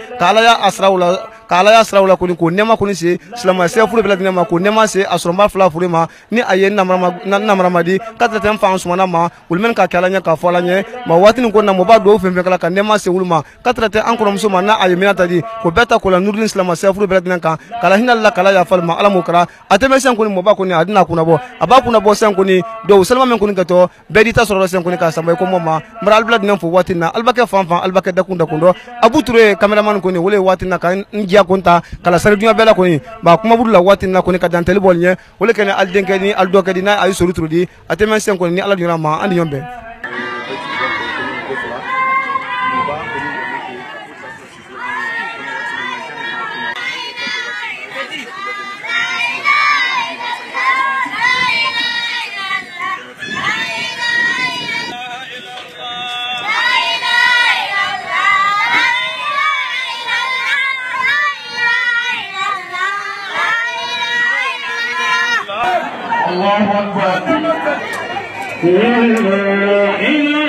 kala ya asraula ko ni ko nema ko ni se salama se furu bela nema ko nema se asroma fla furu ma ni ayen na maramadi kata tem fa sumana ma ulmen ka kala nya ka fola nye ma watin ko na mo ba do fembe kala ka nema se ulma kata te ankoro musuma na ayemina tadi ko beta ko la nurdin salama se furu bela ka kala hinalla kala ya falma ala mukra ateme sen ko ni mo ba ko ni adina kuna bo aba kuna bo sen ko ni do salama men ko ni gato bedita soro sen ko ni ka sambay ko moma mara albla dina fo watina albake fanfan albake dakunda kundo abuture cameraman ko ni wole watina ka ngia konta kala sare dunya bela ko ni ba kuma budula watina ko ni ka danteli bol nye wole ken aldenke ni aldoke dina ay soro trudi ateme sen ko ni ala dina ma andi yombe الله أكبر لا إله إلا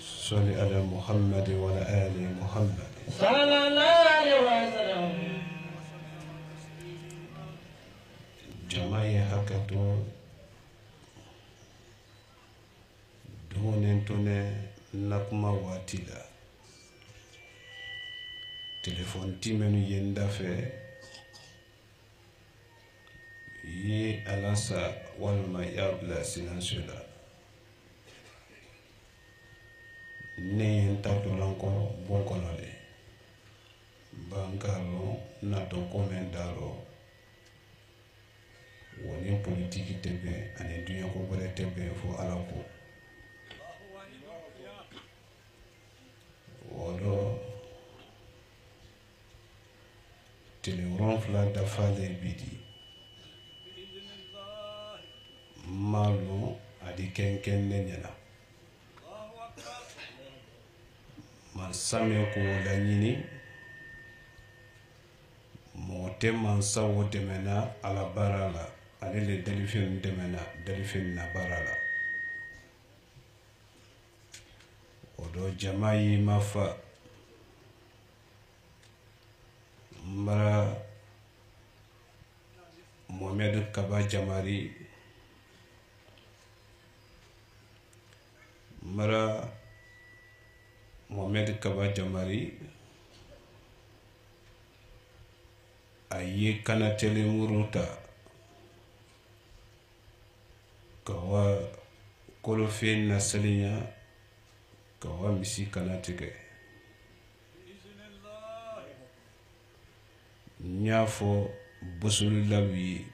صل على محمد وعلى آل محمد صلى الله عليه وسلم جماعي حكتو دونين توني نكما واتيلا تليفون تيمنو يندافع yi alasa walma yabla silansula ne tadolanko bonkonole bankalo nato komendaro woni politiki tebe ani dunya ko bole tebe fo alako wodo tele ronfla da fale bidi malu adi kenken ne nyana man same ko la nyini mote man sawo demena ala barala ale le delifin demena delifin na barala odo jamai mafa mara Mohamed Kaba Jamari mara Mohamed Kaba Jamari aye kana tele muruta kawa kolofin na salinya kawa misi kana tege nyafo busulawi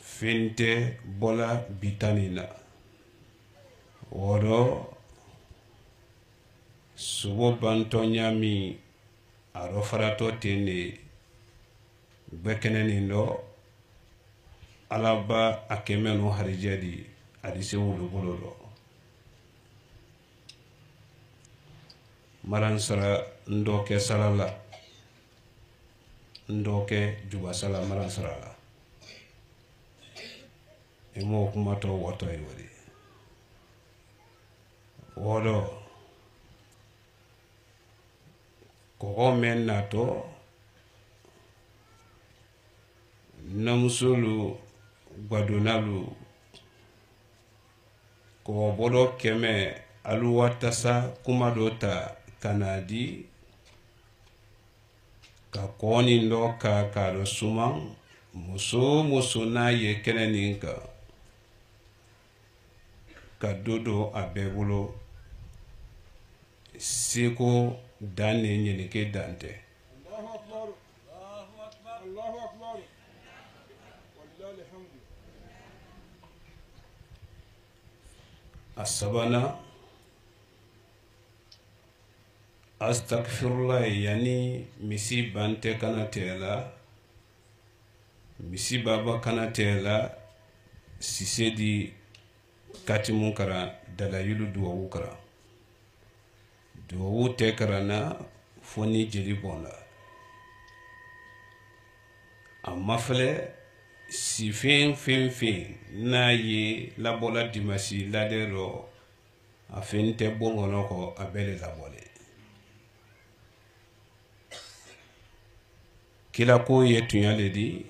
finte bola bitanina woro subo banto nyami aro farato tene bekeneni ndo alaba akemeno harijadi adise wulu bulolo maransara ndoke salala ndoke juba sala maransara emo kumato wato iwari wodo ko men nato namusulu gwadonalu ko bodo keme alu watasa kumadota kanadi ka koni ndo ka karo suman muso na ye keneninka ka dodo abebulo siko dane nyenike dante Allahu akbar Allahu akbar Allahu akbar wallahi alhamdu asabana astaghfirullah yani misi bante kana tela misi baba kana tela sisedi katimun kara dalayilu duwawu kara duwawu te kara na foni jeli bonda amma fele si fin na ye labola dimasi ladero a fin te bongono ko abele labole kila ko ye tunyale di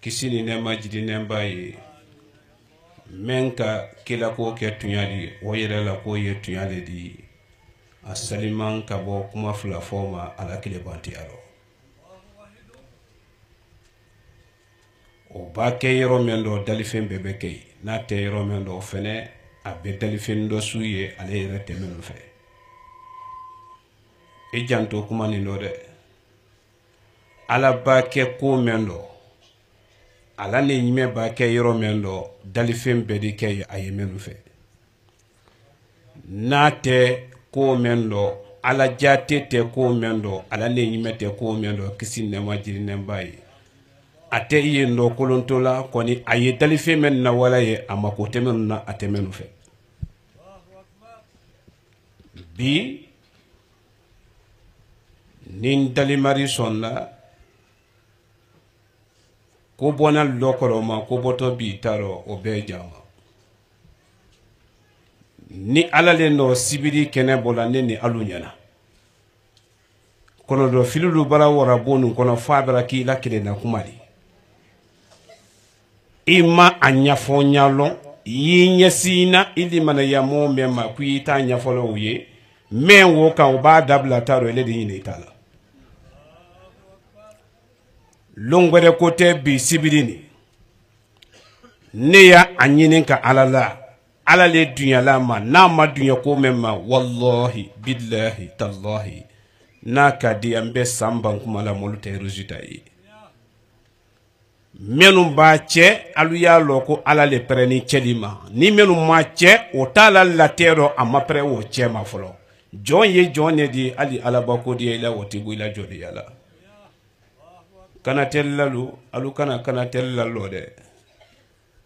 kisini ne majidi ne mbaye menka kila ko ke tunyali woyere la ko ye tunyale di asaliman kabo kuma fula foma ala kile banti aro o ba ke yoro mendo dalifen bebe ke na te yoro mendo fene abe dalifen do suye ale yere temenu fe e janto kuma ni do de ala ba ke ko mendo ala ne nyime ba ke yoro mendo dalifen bedi ke ayemenu fe na te ko mendo ala jate te ko mendo ala ne nyime te ko mendo kisi ne majiri ne bayi ate ye ndo kolontola koni aye dalife men na wala ye amako temen na atemenu fe bi nin dalimari sonna ko bona lokoro ma ko boto bi taro o be jama ni ala le no sibiri kene bola ne ni alu ɲana kono do filulu bara wara bonu kono fabara ki la kile na kumali ima anyafo nyalo yinyesina ili mana ya mo mema kuita nyafolo uye menwo ka oba dabla taro ele di ni tala longwere kote bi sibirini ne ya anyinin ka alala alale dunya lama na ma dunya ko mema wallahi billahi tallahi na ka di ambe samban kuma la molute resultat yi menu ba che alu ya loko alale preni chelima ni menu ma che o tala latero ama pre o che ma folo jonye jonye di ali alabako di ila wotibu ila jodi yala kana tellalu alu kana tellalu de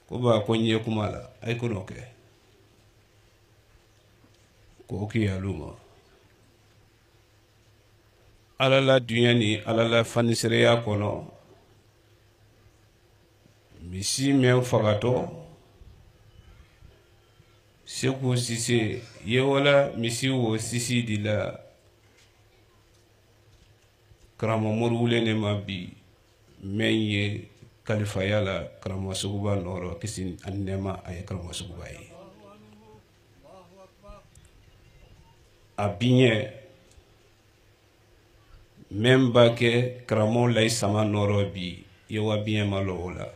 ko ba ko nye kumala ay ko noke ko ki aluma alala dunyani alala fanisereya kono misi men fagato seku sise ye wala misi wo sisi dila karama morule ne mabi men ye kalifa yala karama suguba noro kisin annema ay karama suguba yi abinye memba ke karamo lay sama noro bi ye wa bien malo wala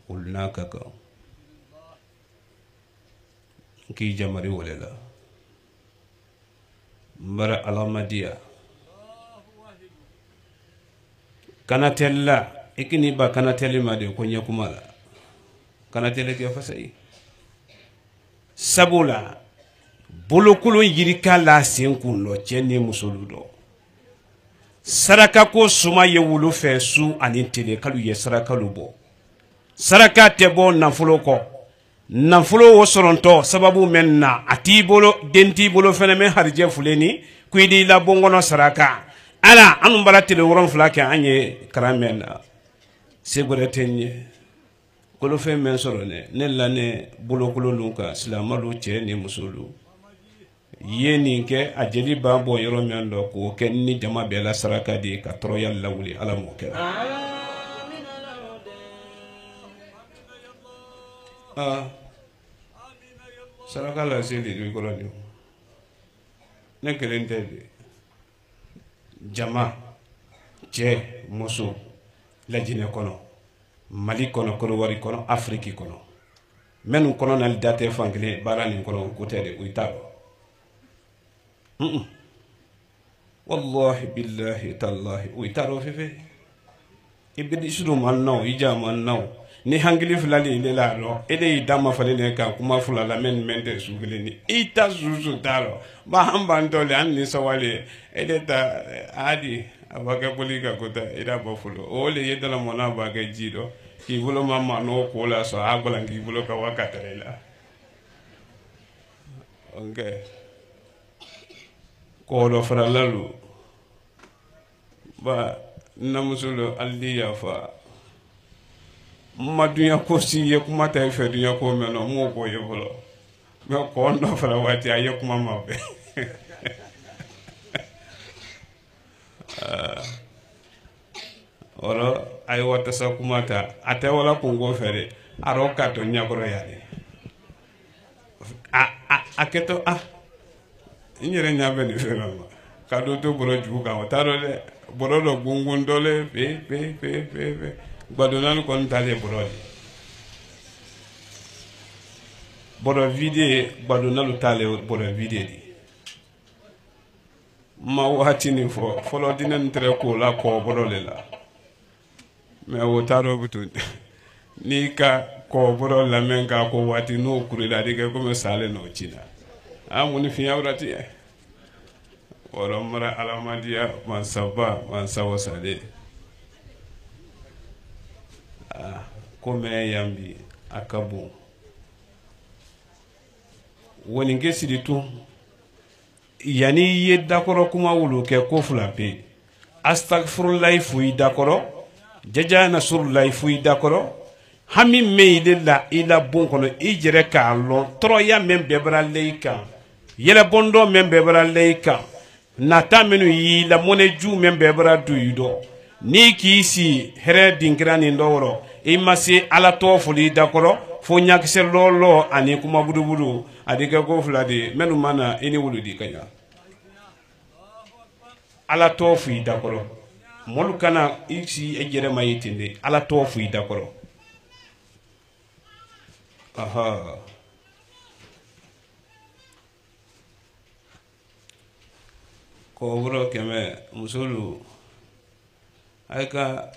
ulna kaka ki jamari wolela mbara alamadiya kanatella ikini ba kanateli made ko nyakumala kanatele ke fasai sabula bolokulu yirika la senkuno chenni musuludo saraka ko suma ye wulu fe su ani tele kalu ye saraka lubo saraka tebo nafulo ko nafulo wo soronto sababu menna ati bolo denti bolo fene men harje fuleni kuidi la bongono saraka ala anu mbala tele woron flake anye karamena seguretenye kolo fe men sorone ne lane bolo kolo lunka silamalu che ni musulu yeni ke ajeli babo yoro men do ko kenni jama bela saraka di ka troyal lawli ala mo kera saraka la seli du ko lani ne kelente jama che musu la jine kono mali kono kono wari kono afriki kono menu kono nal date fangle barani kono ko tede uitabo wallahi billahi tallahi uitaro fefe ibidi suru man naw ija man naw ni hangili fulali le la ro ede dama fale ne ka kuma fulala men mente sugile ni ita zuzu taro ba hamba ndole an ni sawale ede ta adi abaga polika kota ida ba fulo ole yedala mona ba ga jido ki bulo mama no ko la so agola ngi bulo ka wakatare la okay ko do fara lalu ba namusulo aldiya fa ma dunya ko si ye kuma ta fe dunya ko meno mo ko ye bolo me ko ndo fara wati aye kuma mabe oro ay wata sa kuma ta ate wala ko ngo fere aro ka to nyagoro yale aketo inyere nyabe ni fe mama ka do to boro ju ka taro le boro do gungun dole pe gbadonal kon tale boro vide gbadonal tale boro vide di ma wati ni folo dinan tre ko la ko boro le la me wo taro butu ni ka ko boro la men ka ko wati no kurila de ko me sale no china amuni fi awrati wala mara alamadiya man sabba man sawasale kome yambi akabu woni ngesidi tu yani ye dakoro kuma wulu ke ko fulape astaghfirullah fu dakoro jaja nasrullah fu dakoro hami meile la ila bon kono ijere ka lon troya men bebra leika yele bondo men bebra leika nata menu yi la moneju men bebra duido ni kisi here dingrani ndoro imasi ala to fuli dakoro fo nyakse lolo ani kuma budu budu adiga go fulade menu mana ini wuludi kanya ala to fu dakoro molu kana isi ejere mayitinde ala to fu dakoro aha ko wuro keme musulu ayka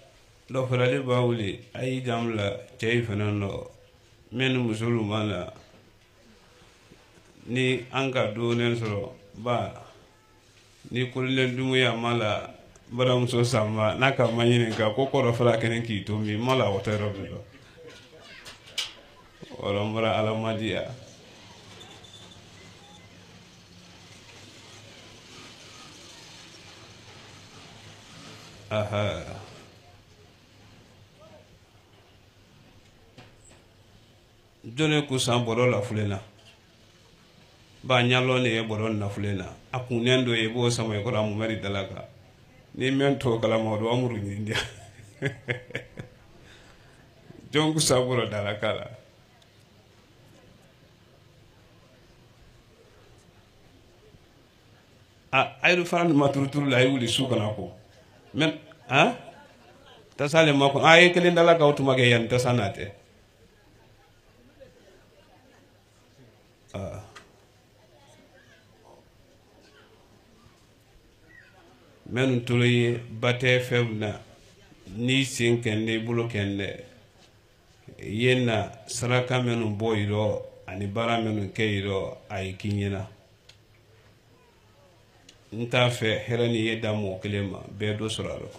do farali bawuli ay jamla tay fanano men musulu mana ni anga do nen soro ba ni kulen dumuya mala baram so sama naka manyine ka ko ko do fara kenen ki to mi mala wotero do wala mara alamadia aha jone ku san boro la fulena ba nyalo ne e boro na fulena akunendo e bo sama e ko ramu mari dalaka ni mento kala modo amuru ndia jonku saburo dalaka la ayru faran maturuturu la yuli sukana ko men ha tasale mako ay kelen dala ka utuma ge yan tasanate men tuli bate febna ni sinkende bulo kende yena saraka menu boyro ani bara menu keiro ay kinyena nta fe herani yedamu kelema be do soraro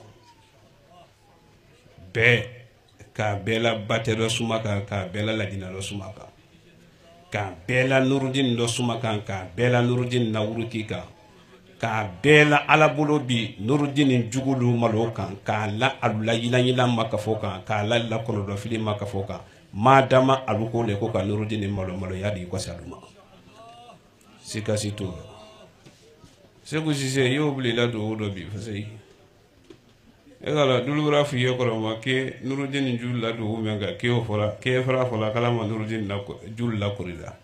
be ka bela batero sumaka ka bela ladina lo sumaka ka bela nurudin lo sumaka ka bela nurudin na urukika ka bela alabulo bi nurudin jugulu malokan ka la alula yilanyila makafoka ka la la kono do fili makafoka madama aluko le ko ka nurudin malo malo yadi ko saluma sikasito segu sise yo bli la do bi fasai egala dulura fu ye ko ma ke nurudin jul la do menga ke o fora ke fara fola kala ma nurudin la ko jul la korida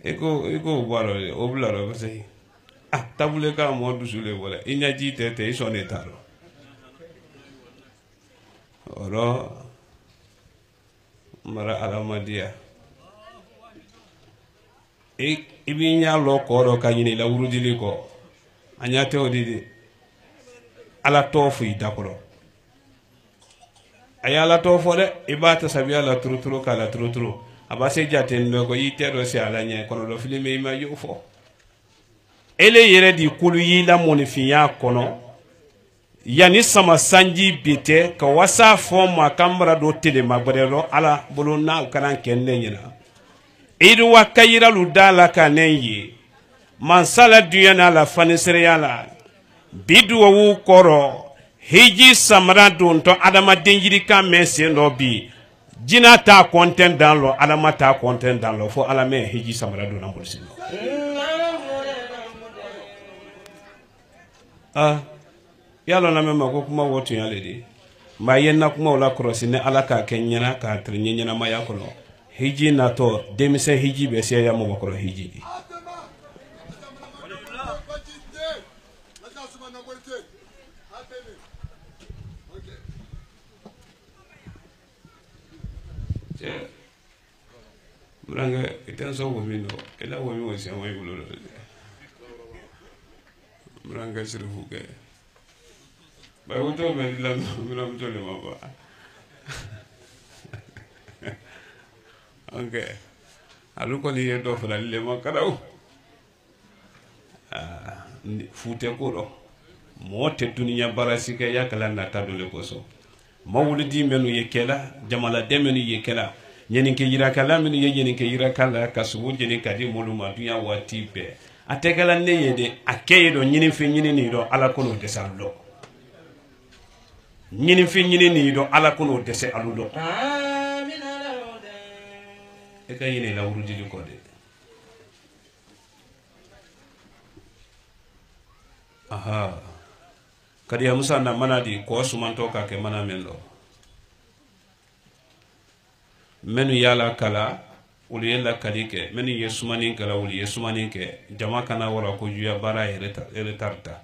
eko baro o bla ro fasai tabule ka mo dusule wala inya ji tete isone taro oro mara alamadia ibinya lo ko ro kanyini la wurudili ko anyate odidi ala tofu idakoro ayala tofu de ibata sabia la trutru kala trutru abase jaten lo ko yitero se ala nya kono do filime ma yufo ele yere di kulu yila monifiya kono yani sama sanji bite ka wasa foma kamra do tele mabrero ala bolona kanan kenne nyina idu wakayira ludala kanenyi mansala duyana la fanisriyala bidu wu koro hiji samra donto adama denjiri ka mese no bi jina ta content dans lo adama ta content dans lo fo ala me hiji samra do nambolsi yalo na mema ko kuma wotu yale di ma yenna kuma wala krosi ne ala ka kenyana ka trinyena ma yakono hiji na to demise hiji be se ya mo ko hiji di Muranga itenso womino ela womi wosi amay bulo Muranga sirufuke ba wuto me la mura mutole maba okay aluko ni yedo fala le makaraw fute ko mote duniya barasika yakala na tadule koso mawlidi menu yekela jamala demenu yekela yeninke yirakala menu yeninke yirakala kasubu jeni kadi moluma dunya wati be ategala ne yede akeyedo nyini fi nyini ni do ala kono de sallo nyini fi nyini ni do ala kono de se aludo e ka yine la wurudili ko de aha kadi ya musa na manadi ko sumanto ka ke mana melo menu yala kala ulu yella kadi ke menu yesumani kala ulu yesumani ke jama kana wara ko juya bara retarta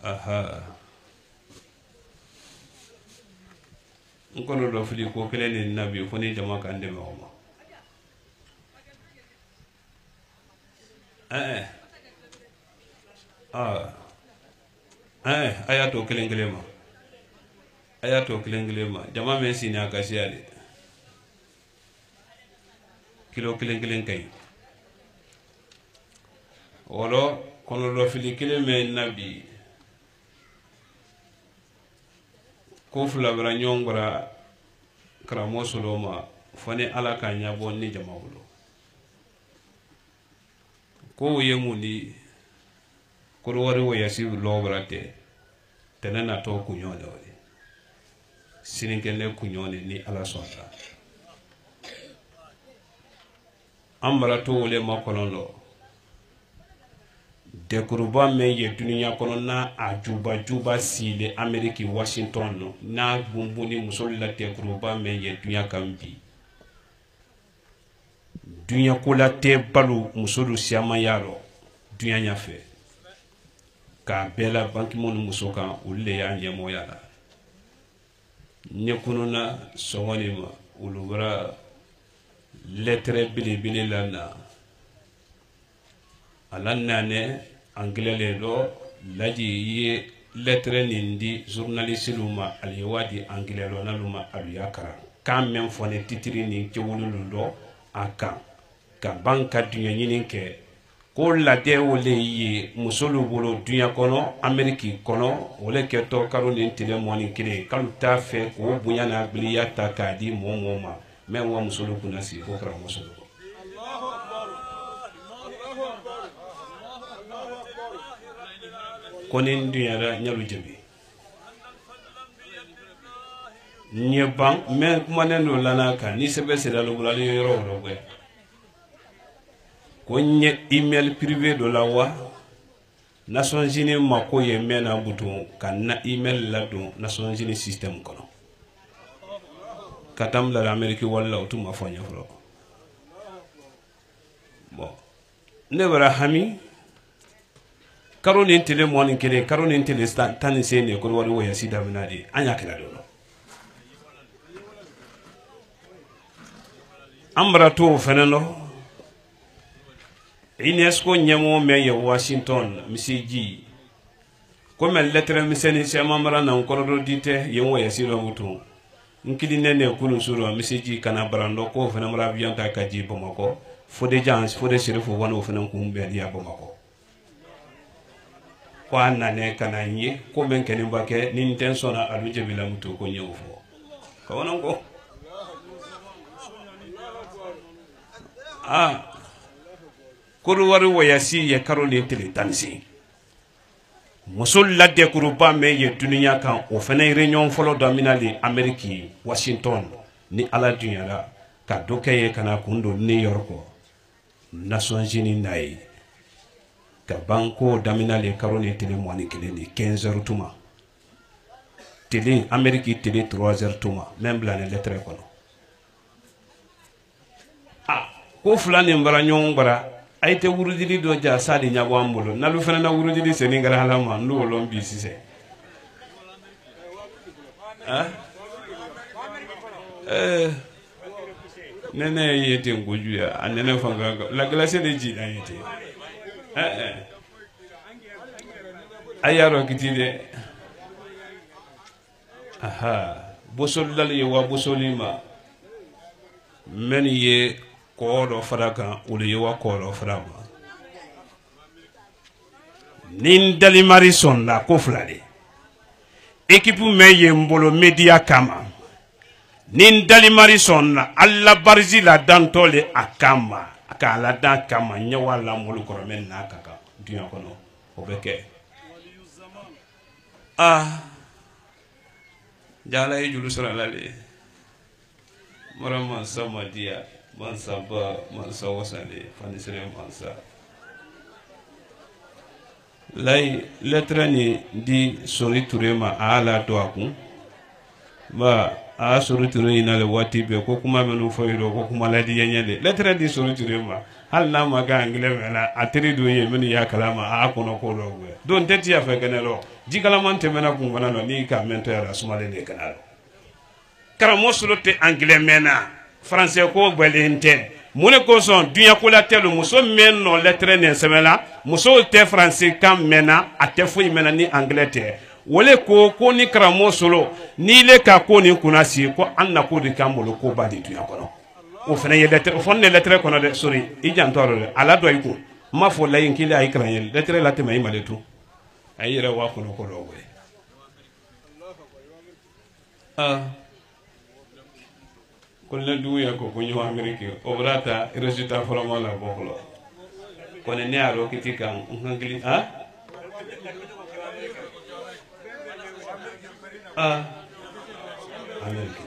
aha nkono do fili ko kele ni nabi ko ni jama kan de ma ayato kelengelema jama men sini akasiale kilo kelengelen kay wolo kono do fili keleme nabi ko fula bara nyongora kramo soloma fane ala ka nyabo ni jama wulo ko yemuni ko wari wo yasi lobrate tenana to kunyole wali sininkene kunyole ni ala sonta amara to wole makolonlo de kuruba me ye dunya kono na ajuba sile ameriki washington no na bumbuni musolla te kuruba me ye dunya kambi dunya kola te balu musolu siama yaro dunya nyafe ka bela banki mon musoka ulle ya nyemo yala nyekununa songoni ma ulubra lettre bili lana alanna ne anglais do laji ye lettre nindi journaliste luma aliwadi anglais lo na luma aliyakara quand même fone titiri ni cewulu do aka ka banka dunya nyinin ke ko la de wole yi musolu bolo dunya kono ameriki kono wole ke to karo ni tele moni kire kalu ta fe ko bunya na bliya ta ka di momoma men wa musolu kuna si ko kra musolu konin dunya ra nyalu jebi nye bang men kuma nendo lana ka ni sebe sera lo bulali yoro gwe konye email privé de la wa Nations Unies mako ye mena butu kana email la do Nations Unies system kono katam la Amerique wala utuma fanya fro bon nebara hami karoni tele moni kele karoni tele tan sene ko wari wo yasi daminadi anya kala do ambra to feneno UNESCO nyamo me ye Washington misiji ko men lettre miseni se mamara na nkorodo dite ye wo yasi lo mutu nkili nene kunu suro misiji kana brando ko fena mara avion ta kaji bomako fode jans fode sherifu wano fena kumbe dia bomako ko anane kana nyi ko men kene mbake ni intention na aluje bila mutu ko nyewfo ko wonon ko kuru wari wayasi ye karoli tele tansi musul ladde kuruba me ye dunya kan o fene réunion folo dominali ameriki Washington ni ala dunya la ka doke ye kana kundo New York Nations Unies nai ka banko dominali karoli tele mwani kileni 15h tuma tele ameriki tele 3h tuma même la lettre kono ko fulani mbara nyon bara aite wurudili do ja sadi nyabo ambulo nalu fana na wurudili seningara halama ndo lombi sise nene yete ngojuya anene fanga la glace de ji ayete ayaro kitide aha bosol dal ye wa bosolima men ye kodo faraka ule yewa kodo farama nin dali marison la ko fulade ekipu meye mbolo media kama nin dali marison na alla barzi la dantole akama akala da kama nyawa la mulu koromen na kaka dunya kono obeke jala ye julu sɔrɔ la le mara mansa madiya mansa ba mansa wasale fanisere mansa lay lettre ni di Sori Touré ma ala to akun ba a Sori Touré ina le wati be ko kuma menu foyiro ko kuma la di yenyele lettre di Sori Touré ma hal na ma ga anglais mena atri do ye menu ya kalama a kono ko do we don teti ya fe ganelo ji kalama te mena kun bana no ni ka mento ya sumale ne kanalo karamo solo te anglais mena français ko belente mune ko son dunya ko la telu muso men no lettre ne semela muso te français kam mena ate fu mena ni anglais te wole ko ni karamo solo ni le ka ko ni kunasi ko anna ko di kambolo ko badi dunya ko no o fene ye lettre o fonne lettre kono de sori i jantoro de ala do iku ma fo la yin kili ay kranye lettre la te may maletu ay yere wa kono ko logo ko le duya ko ko nyo amerique o brata resultat forma la boklo ko ne aro kitika ngangili amerique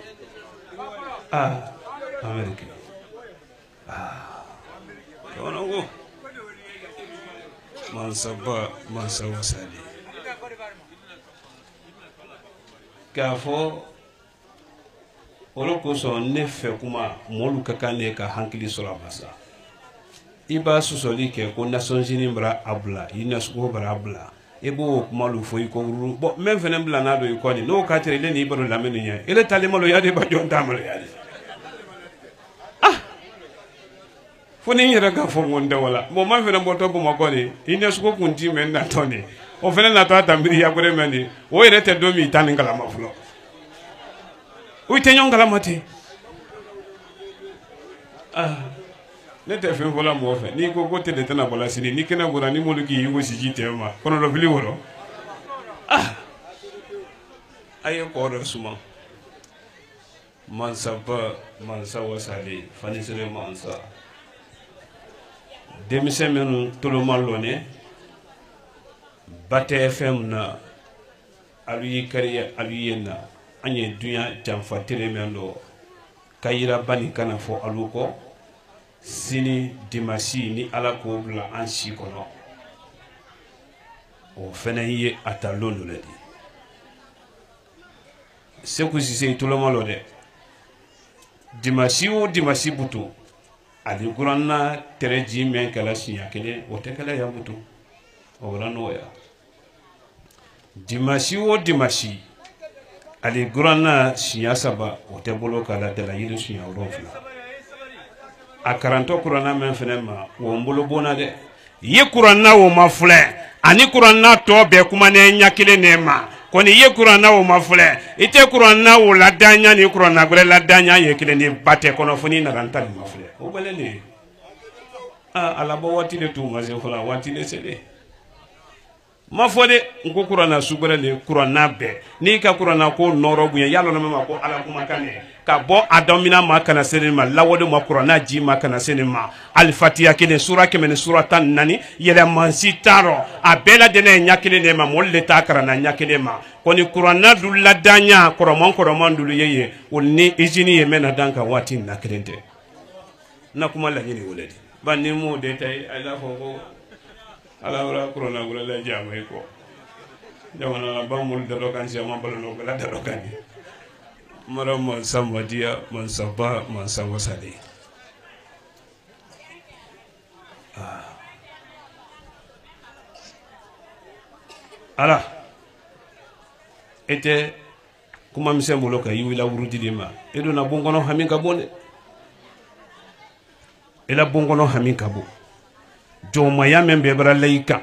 amerique kono go mansa wasali kafo olo ko so ne fe kuma molu kakane ka hankili sura basa iba susoli ke ko Nations Unies bra abla UNESCO bra abla ebo kuma lu fo ko ru bo même fenen bla na do ko ni no ka tere le ni baro la menu nya ele tale malo ya de ba jonta malo ya de foni yera ga fo ngonde wala mo man fenen bo to bo ma ko ni UNESCO kunti men na toni o fenen na to atambiri ya gore meni o yere te do mi tan ngala ma fulo o te nyongala mate ne te fen vola mo fe ni ko te de tana bola sini ni kena bura ni moluki yugo siji tema kono do fili woro ayo ko do suma mansa wasali fanisere mansa demise menu tolo malone bate fm na aluyi kariya aluyena anye dunya jamfa tere mendo kayira bani kana fo aluko sini dimasi ni ala ko bla ansi kono o fene ye atalolo le di seku sise tolo malo de dimasi o dimasi butu ali kuranna tereji men kala sinya kele o te kala ya butu o rano ya dimasi o dimasi ali kuranna sinya saba o te bolo kala de la yiru sinya ronfla a karanto kurana men fene ma wo mbolo bona de ye kurana wo mafle ani kurana to be kuma ne nyakile ne ma koni ye kurana wo mafle ite kurana wo la danya ni kurana gure la danya ye kile ni bate kono foni na ranta ni mafle o bele ni ala bo wati de tu ma se fola wati de sele mafode ngo kurana sugure le kurana be ni ka kurana ko noro buya yalo na ma ko ala kuma kane ka bo adomina ma kana senima lawode ma kurana ji ma kana senima al-fatiha kene sura kemene suratan nani yele mansi taro abela dene nyakile ne ma molle ta karana nyakile ma koni kurana dulla danya koromon dulu yeye wonni izini yemena danka wati nakilente na kuma la nyini woledi banni mo de tay ala foko ala wala kurana wala la jamay ko jamana bamul da dokan si ma balano la da dokan mara mansa madiya mansa ba mansa wasale ala ete kuma mise mbolo ka yiwila wurudi de ma edo na bongono hamin ka bonde ela bongono hamin ka bo joma ya membe bara leika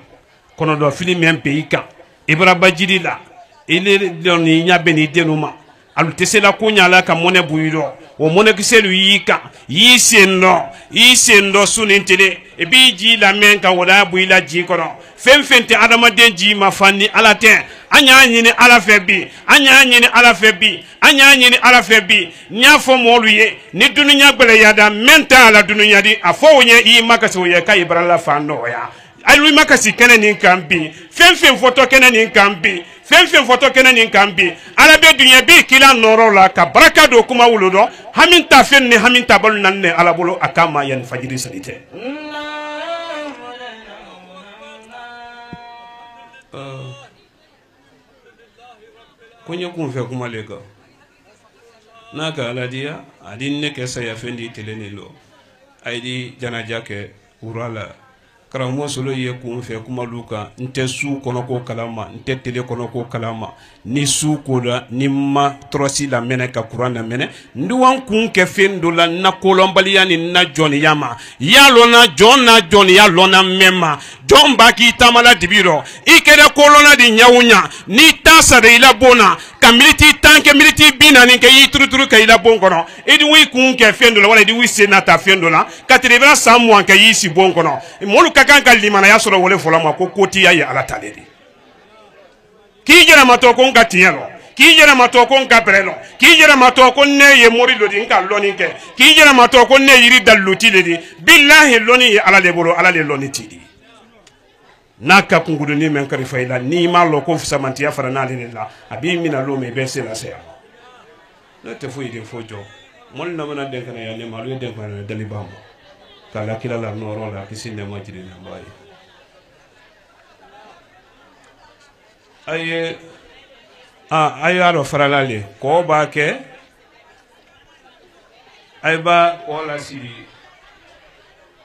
kono do fili membe ika ibra bajidi la ile doni nyabe ni denuma alu tesela kunya la ka mone buyiro o mone kiselu yika yisendo sunintele e bi ji la men ka wala buyila ji kono fente adama den ji ma fanni ala ten anya nyini ala febi anya nyini ala febi anya nyini ala febi nya fo molu ye ni dununya gbele yada menta ala dununya di afo nye yi makaso ye ka ibrala fando ya alu makasi kene ni kambi fenfen foto kene ni kambi fɛn fɛn fɔtɔ kɛnɛ nin kan bi ala bɛ duɲɛ bi kila nɔrɔ la ka baraka don kuma wolo dɔn hami ta fɛn ni hami ta balo nan ne ala bolo a k'a ma yanni fajiri sali tɛ ko n ye kun fɛ kuma le kan n'a ka ala diya a di ne kɛ saya fɛn di tele nin lo a ye di janaja kɛ wura la karamɔgɔ solo ye kun fɛ kuma lu kan n tɛ su kɔnɔ ko kalama n tɛ tele kɔnɔ ko kalama ni su ko la ni ma tɔrɔsi la mɛnɛ ka kuran la mɛnɛ n duwan kun kɛ fɛn dɔ la n na kolɔnbaliya ni n na jɔnniya ma y'a lɔnna jɔn na jɔnniya lɔnna mɛn ma jɔn b'a k'i taamala dibi rɔ i kɛra kolɔnna de ɲɛ o ɲɛ n'i ta sara i la bon na ka militi 10 kɛ militi 40 kɛ i turuturu kɛ i la bon kɔnɔ i di wi kun kɛ fɛn dɔ la wala i di wi sen na ta fɛn dɔ la ka tɛrɛ i bɛna san 20 kɛ i si bon kɔnɔ mɔlu ka kan ka limanaya sɔrɔ wale fɔlɔ ma ko kotiya ye ala tale de k'i yɛrɛmatɔ ko n ka tiɲɛ lɔ k'i yɛrɛmatɔ ko n ka bɛrɛ lɔ k'i yɛrɛmatɔ ko ne ye mori dɔ di n ka lɔnni kɛ k'i yɛrɛmatɔ ko ne ye yiri daliloti le di bilahi lɔnni ye ala de bolo ala de lɔnni ti di n'a ka kunkurunin mɛn kalifa i la n'i m'a lɔ ko fisamantiya fara n'ale de la a b'i mina lɔ min i bɛ se la saya ne tɛ foyi de fɔ jɔ mɔli na mana den kana ya ne ma olu ye den kana dali ba ma k'a la kira la nɔrɔ la kisi nɛma jiri na ba ye a y'a dɔ farala le kɔ b'a kɛ a b'a kɔ lasigi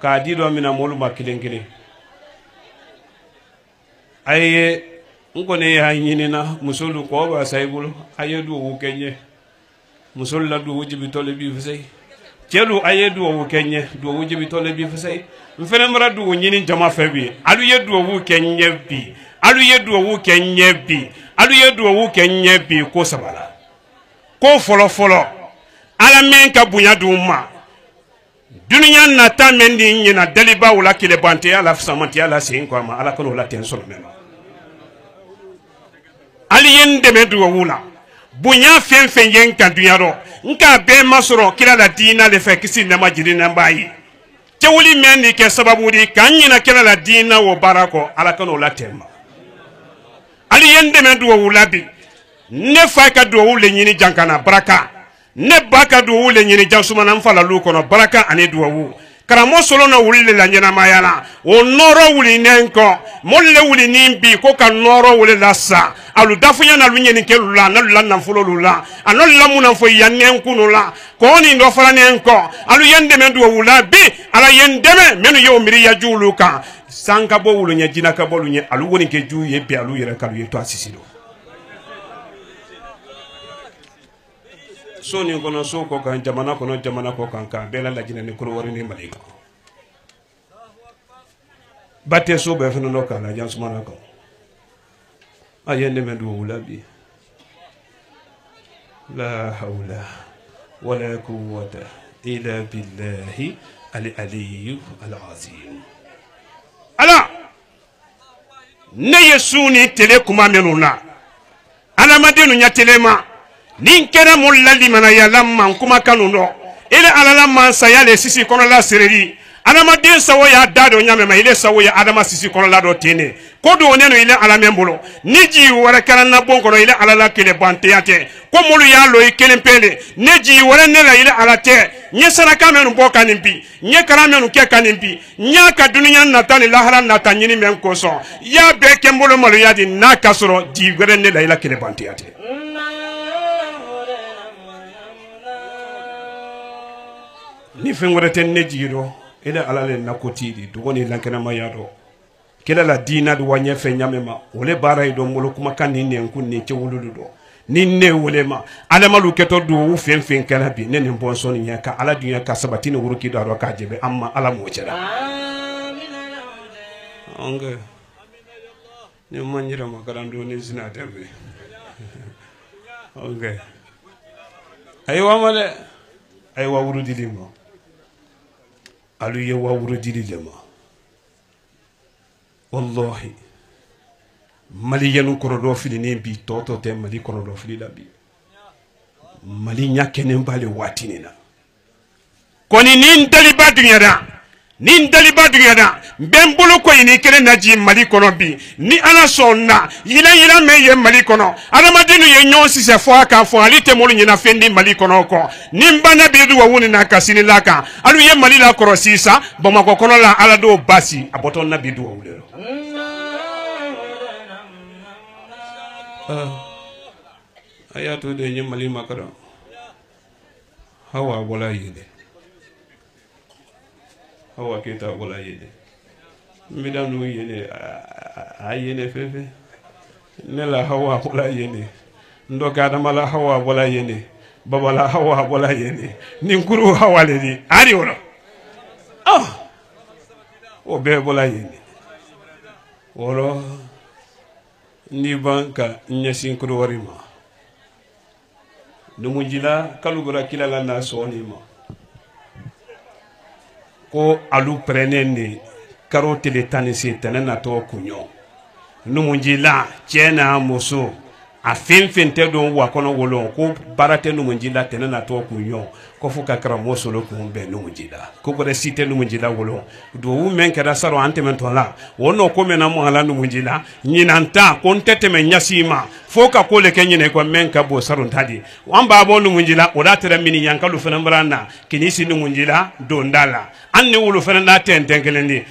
k'a di dɔ mina mɔlu ma kelen kelen a ye n kɔni y'a ɲinina muso lu kɔ b'a sa i bolo a ye duwawu kɛ n ye muso la duwawu jibitɔ le b'i fisa cɛ lu a ye duwawu kɛ n ye duwawu jibitɔ le b'i fisa n fɛnɛ mara duwawu ɲini jama fɛ bi alu ye duwawu kɛ n ye bi alu ye duwawu kɛ n ye bi alu ye duwawu kɛ n ye bi ko sabala ko fɔlɔ fɔlɔ ala min ka bonya d'u ma duniya nata min di ɲina dalibaw la kelebantiya la fisamantiya la sen ko ma ala kan'o la ten sɔrɔ mɛn ali ye n dɛmɛ duwawu la bonya fɛn fɛn ye n kan dunya rɔ n k'a bɛɛ ma sɔrɔ kira la diina le fɛ kisi nɛma jiri na b'a ye cɛwuli min ni kɛ sababu di k'an ɲina kira la diina o baara kɔ ala kan'o la ten ma ali ye n dɛmɛ duwawu la bi ne fa ka duwawu le ɲini jankana baraka ne ba ka duwawu le ɲini jansumana n falalu kɔnɔ baraka ani duwawu karamɔgɔ solo na wuli le la ɲɛnamaya la o nɔrɔ wuli ne kɔ mɔli le wuli ni bi ko ka nɔrɔ wuli la sa alu dafuɲɛ na lu ɲɛni kɛ lu la n'alu la nafolo lu la a n'alu la mun na fɔ yan ne kunu la kɔn nin dɔ fara ne kɔ alu ye n dɛmɛ duwawu la bi ala ye n dɛmɛ minnu y'o miiriya juw lu kan san ka bɔ wulu ɲɛ jina ka bɔ lu ɲɛ alu woni kɛ juw ye bi alu yɛrɛ kalu ye to a sisi do so nin kɔnɔ so kɔ kan jamana kɔnɔ jamana kɔ kan k'a bɛɛ la lajinɛ ni Kolowari ni Mali kan ba tɛ so bɛɛ fana dɔ k'a la jansumana kan a ye n dɛmɛ duwawu la bi la hawla wala quwwata illa billahi al-aliyyu al-azim ala ne ye su ni tele kuma minnu na adamadenw ɲɛ tele ma nin kɛra mun lalimanaya la man kuma kanu dɔ ile alala mansaya le sisi kɔnɔla sereri adamaden sawo y'a da dɔ ɲamɛma ile sawo ye adama sisi kɔnɔla dɔ ten de ko do ne no ile alamɛn bolo ni ji wɛrɛ kɛra na bon kɔnɔ ile alala kele banteya tɛ ko molu y'a lo i kelen pe de ne ji wɛrɛ ne la ile ala tɛ nye saraka mɛnu bɔ ka nin bi nye kalan mɛnu kɛ ka nin bi nya ka duniya nata ni lahara nata ɲini mɛn kosɔn y'a bɛɛ kɛ n bolo maloya di n'a ka sɔrɔ ji wɛrɛ ne la ile kele banteya tɛ ni fɛn wɛrɛ tɛ ne jigi dɔ ile ala le nakoti di dogoni lankɛnɛmaya dɔ kela la diina di wa ɲɛfɛ ɲamɛ ma o le baara ye dɔn bolo kumakan ni nɛnkun ni cɛwolulu dɔ ni ne wele ma adamalu kɛtɔ duwawu fɛn fɛn kɛra bi ne nin bɔnsɔn ɲɛ ka ala dunya ka sabati ni wuruki dɔ a dɔ k'a jɛbɛ an ma ala m'o cɛla ange ni man yira ma karando ni sina tɛmɛ ange ayiwa ma dɛ ayiwa wurudili ma alu ye wa wurudili le ma wallahi mali yanu kɔrɔdɔ fili ni bi tɔtɔ tɛ mali kɔrɔdɔ fili la bi mali ɲa kɛnɛ bale waati ni na kɔni ni daliba dunyara nin daliba dugana ben bolo ko ini kere naji mali kono bi ni ala sonna yila me ye mali kono adamadinu ye nyon sise fo aka fo ali te molu nyina fendi mali kono ko nimba na bi du woni na kasini laka alu ye mali la koro sisa bamako kono la ala do basi aboton na bi du wulelo ayato de nye mali makara hawa wala yide hawa kita wala yede midam no yene ayene fefe nela hawa wala yene ndoka da mala hawa wala yene babala hawa wala yene ninkuru hawa ledi ari wala o be wala yene woro ni banka nyasin kuru warima numujila kalugura kilala na sonima ko alu prenende karote le tanisi tenena to kunyo numunjila chena muso a fente don wa kono wolo ko barate numunjila tenena to kunyo ko fuka kara moso lo kumbe numunjila ko gore site numunjila wolo do wu men kera saro antementon la wono ko mena mo ala numunjila nyinanta ko ntete men nyasima foka ko le kenyine ko men ka bo saro ntadi wamba bo numunjila o da tere mini yankalu fena branda kinisi numunjila do ndala anni wulu fena na tentenkelendi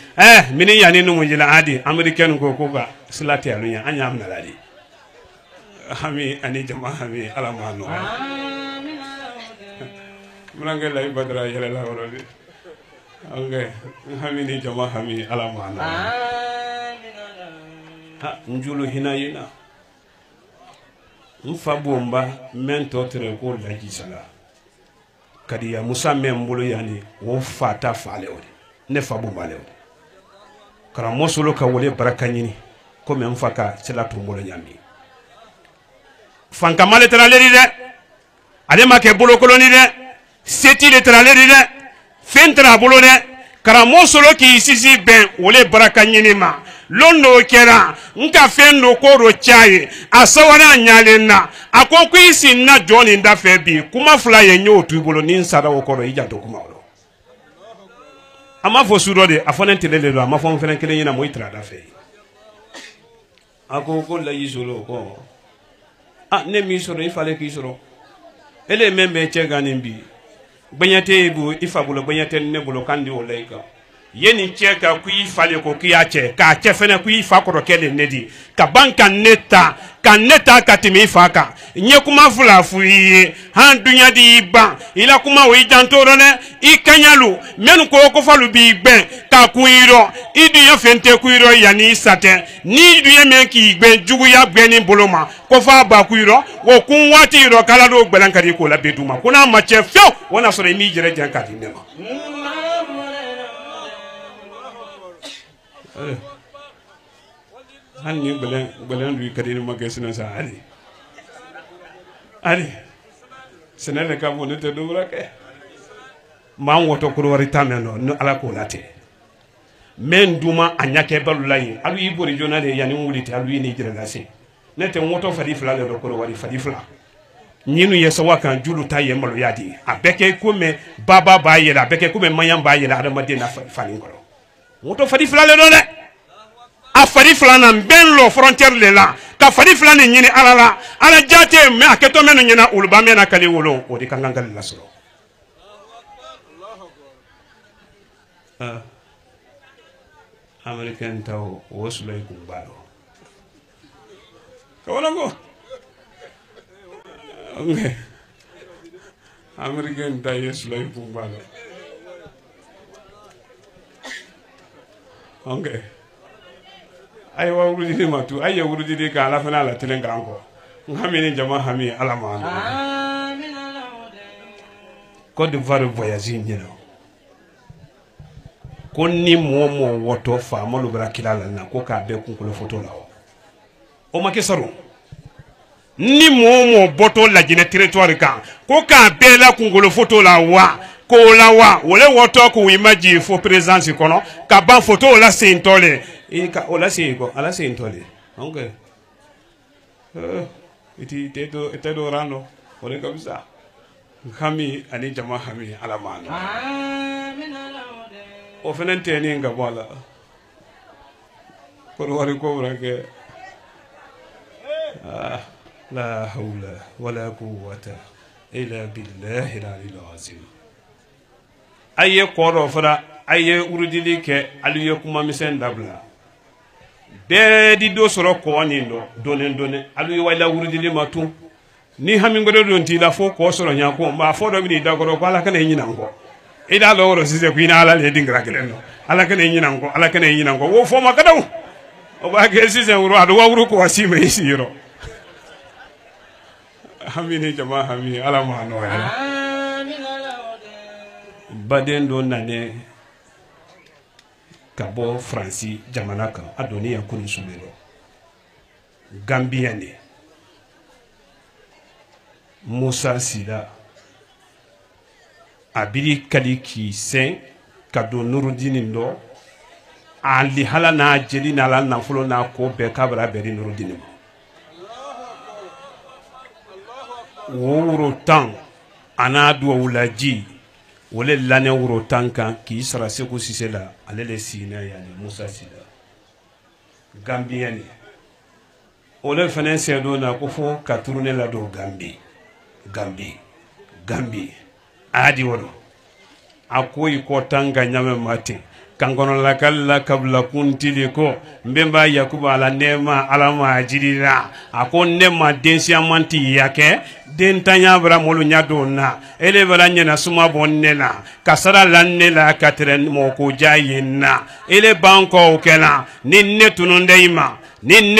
mini yani numunjila adi american ko ko ga silate alunya anya amna ladi hami ani jama hami alamano Mrange lai badra yele la orodi. Okay. Hami ni jama hami alamano. Ha njulu hina yina. Mfabomba mento tere ko laji sala. Kadi ya Musa membulu yani wo fata fale odi. Ne fabomba le odi. Kara mosolo ka wole baraka nyini ko me mfaka sela tumbolo nyami. Fanka male tera leri de. Ale make bolo koloni de. Seti le traleri de fentra bolo de karamo solo ki sisi ben wole baraka nyinima londo kera nka fendo ko ro chai asawana nyalena akonku isi na joni nda fe bi kuma fula ye nyotu bolo ni nsara wo ro ija to kuma lo ama fo suro de afone telele lo ama fo fene kele nyina mo itra da fe akoko la yisolo ko ne mi soro ifale ki soro ele membe chegani mbi banyate bu ifabulo banyate ne bulo kandi o leika yeni cheka ku ifale ko kiache ka chefene ku ifa ko kele nedi ka banka neta ka timi faka nye kuma fula fuyi han dunya di ban ila kuma we jantoro ne ikanyalu men ko falu bi gben ka kuiro idu ya fente kuiro yani sate ni du ye men ki gben jugu ya gben ni boloma ko fa ba kuiro wo kun wati ro kala do gbelan kadi ko la beduma kuna ma che fio wona so mi jere jankati nema hanni belen lui kadi ma gesina sa ali senele ka mo te do rake man woto ko wari tameno no ala ko late men duma anyake balulayi alu ibori jonale yani wulite alu ni jere lase nete woto fadi fla le do ko wari fadi fla nyinu yeso waka julu taye malo yadi abeke kume baba ba yela abeke kume mayam ba yela adamade na fani ngoro woto fadi fla le do le a fadi fla na ben lo frontière le la ka fadi fla ni nyini alala ala jate me aketo meno nyina ulba me na kali wolo o di kangangal la solo American taw wosulay kumbalo kawalango okay American taw wosulay kumbalo okay ay wa wurudi matu ay wurudi ka ala fana la tilen gango ngamini jama hami alamano amin Côte d'Ivoire voyage nyino ko ni momo woto fa malu bra kilala na ko ka be kun ko photo la o ma ke saru ni momo boto la jine territoire kan ko ka be la kun ko photo la wa ko la wa wole woto ko imaji fo présence kono ka ban photo la sintole e ka o la ko ala sintole okay iti tedo rano wole kabisa hami ani jama hami ala mano amin o fana teni nga bala ko wari ko brake la hawla wala quwwata illa billahi al-aliyyil azim aye ko fara aye urudili ke aliye kuma misen dabla be di do soro ko wani ndo donen aliye wala urudili matu ni hami ngodo don ti la fo ko soro nya ko ma fo do mi da goro ko ala kana nyina ngo ida lo woro sise ku ina ala le dingra keleno ala kana nyina ngo ala kana nyina ngo wo fo makadaw o ba ke sise wuro ado wuro ko wasime isiro hamini jama hami ala ma no ya baden do nane kabo franci jamana kan adoni ya kuni sumero gambiani Musa Sida abiri kali ki sen kado Nurudini ndo ali hala na jeli na la na fulo na ko be kabra beri Nurudini wuro tan anadu wulaji wole lane wuro tan kan ki sara seko sisela alele sina yani Musa Sida Gambiani ole fenen sedo na ko fo ka tourner la do Gambi adi wono akoy ko tanga nyame mate kangono la kala kabla kuntili ko mbemba yakuba ala nema ala majirira akon nema densia manti yake den tanya bra molu nyado na ele bra nyana suma bonnela kasara lannela katren mo ko jayina ele banko kena ninne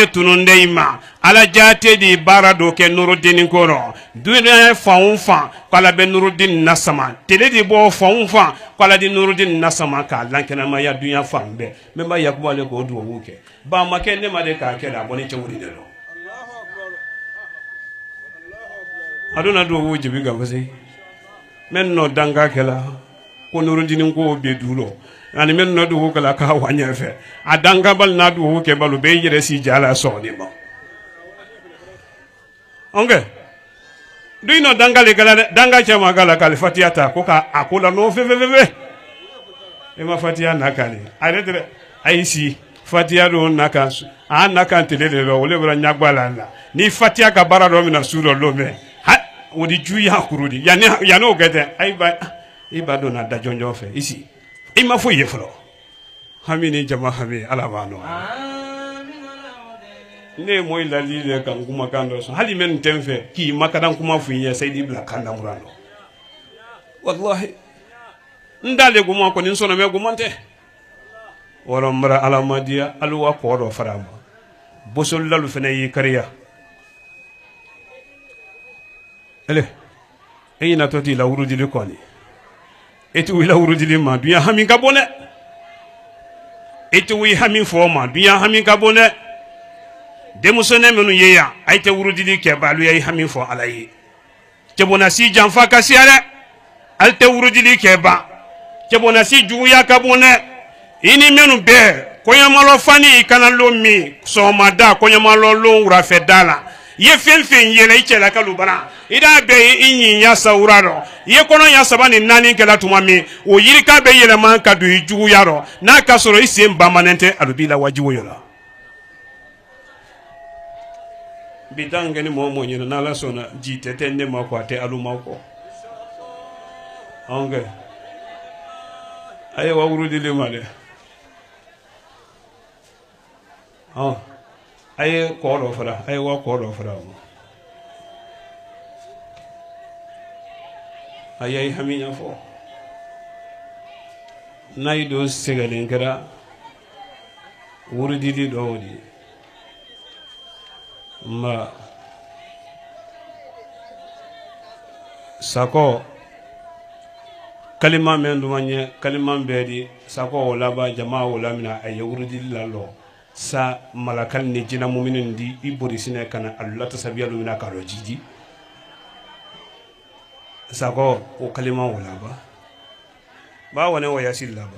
tunundeima ala jate di barado ke Nurudini koro duine faunfa kala be Nurudini nasama tele di bo faunfa kala di Nurudini nasama ka lankena ma ya dunya fambe memba yakuba le ko do wuke ba makene ma de ka kela boni chewuri de lo aduna do wuji bi gambasi men no danga kela ko Nurudini ko be dulo ani men no do kala ka wanya fe adanga bal na do wuke balu be yere si jala so ni mo onge duino danga chama gala kali fatiata ko ka akula no fe e ma fatia nakali aretre aisi fatia do nakansu nakan telele lo wole bra nyagbala la ni fatia ka bara do mina suro lo me ha wodi juya kurudi yani o gete iba do na da jonjo fe isi ima fo yeflo hamini jama hami alabano ne moy la lile kan kuma kando so hali men temfe ki makadan kuma fuye saydi bla kanda murano wallahi ndale guma ko nin sono me gumante woro mara alamadia alwa ko do farama bosol lalu fene yi kariya ele eyina toti la wurudi le koni etu wi la wurudi le ma duya hamin kabone etu wi hamin fo ma duya hamin kabone demusone menu yeya aite wurudili ke balu yai hamin fo alayi kebona si janfa kasiare alte wurudili ke ba kebona si juya kabone ini menu be koyamalo fani kana lomi so mada koyamalo lo wura fe dala ye fenfen yele ichela kalubana ida be inyi ya sauraro ye kono ya sabani nani kala tumami o yirika be yele man kadu juya ro na kasoro isi mbamanente alubila wajiwo yola bidangani momo nyina nala sona jite tende mako ate alumako onge aye wawrudi le male aye ko do fara aye wa ko do fara aye haminya fo naido segalin kara wurdi di do wodi ma sako kalima men dumanye kalima bedi sako wala ba jama wala mina ay wurdi lalo sa malakal ni jina mu'minin di ibori sine kana Allah tasabiya lumina kalo jiji sako o kalima wala ba wane wa yasil laba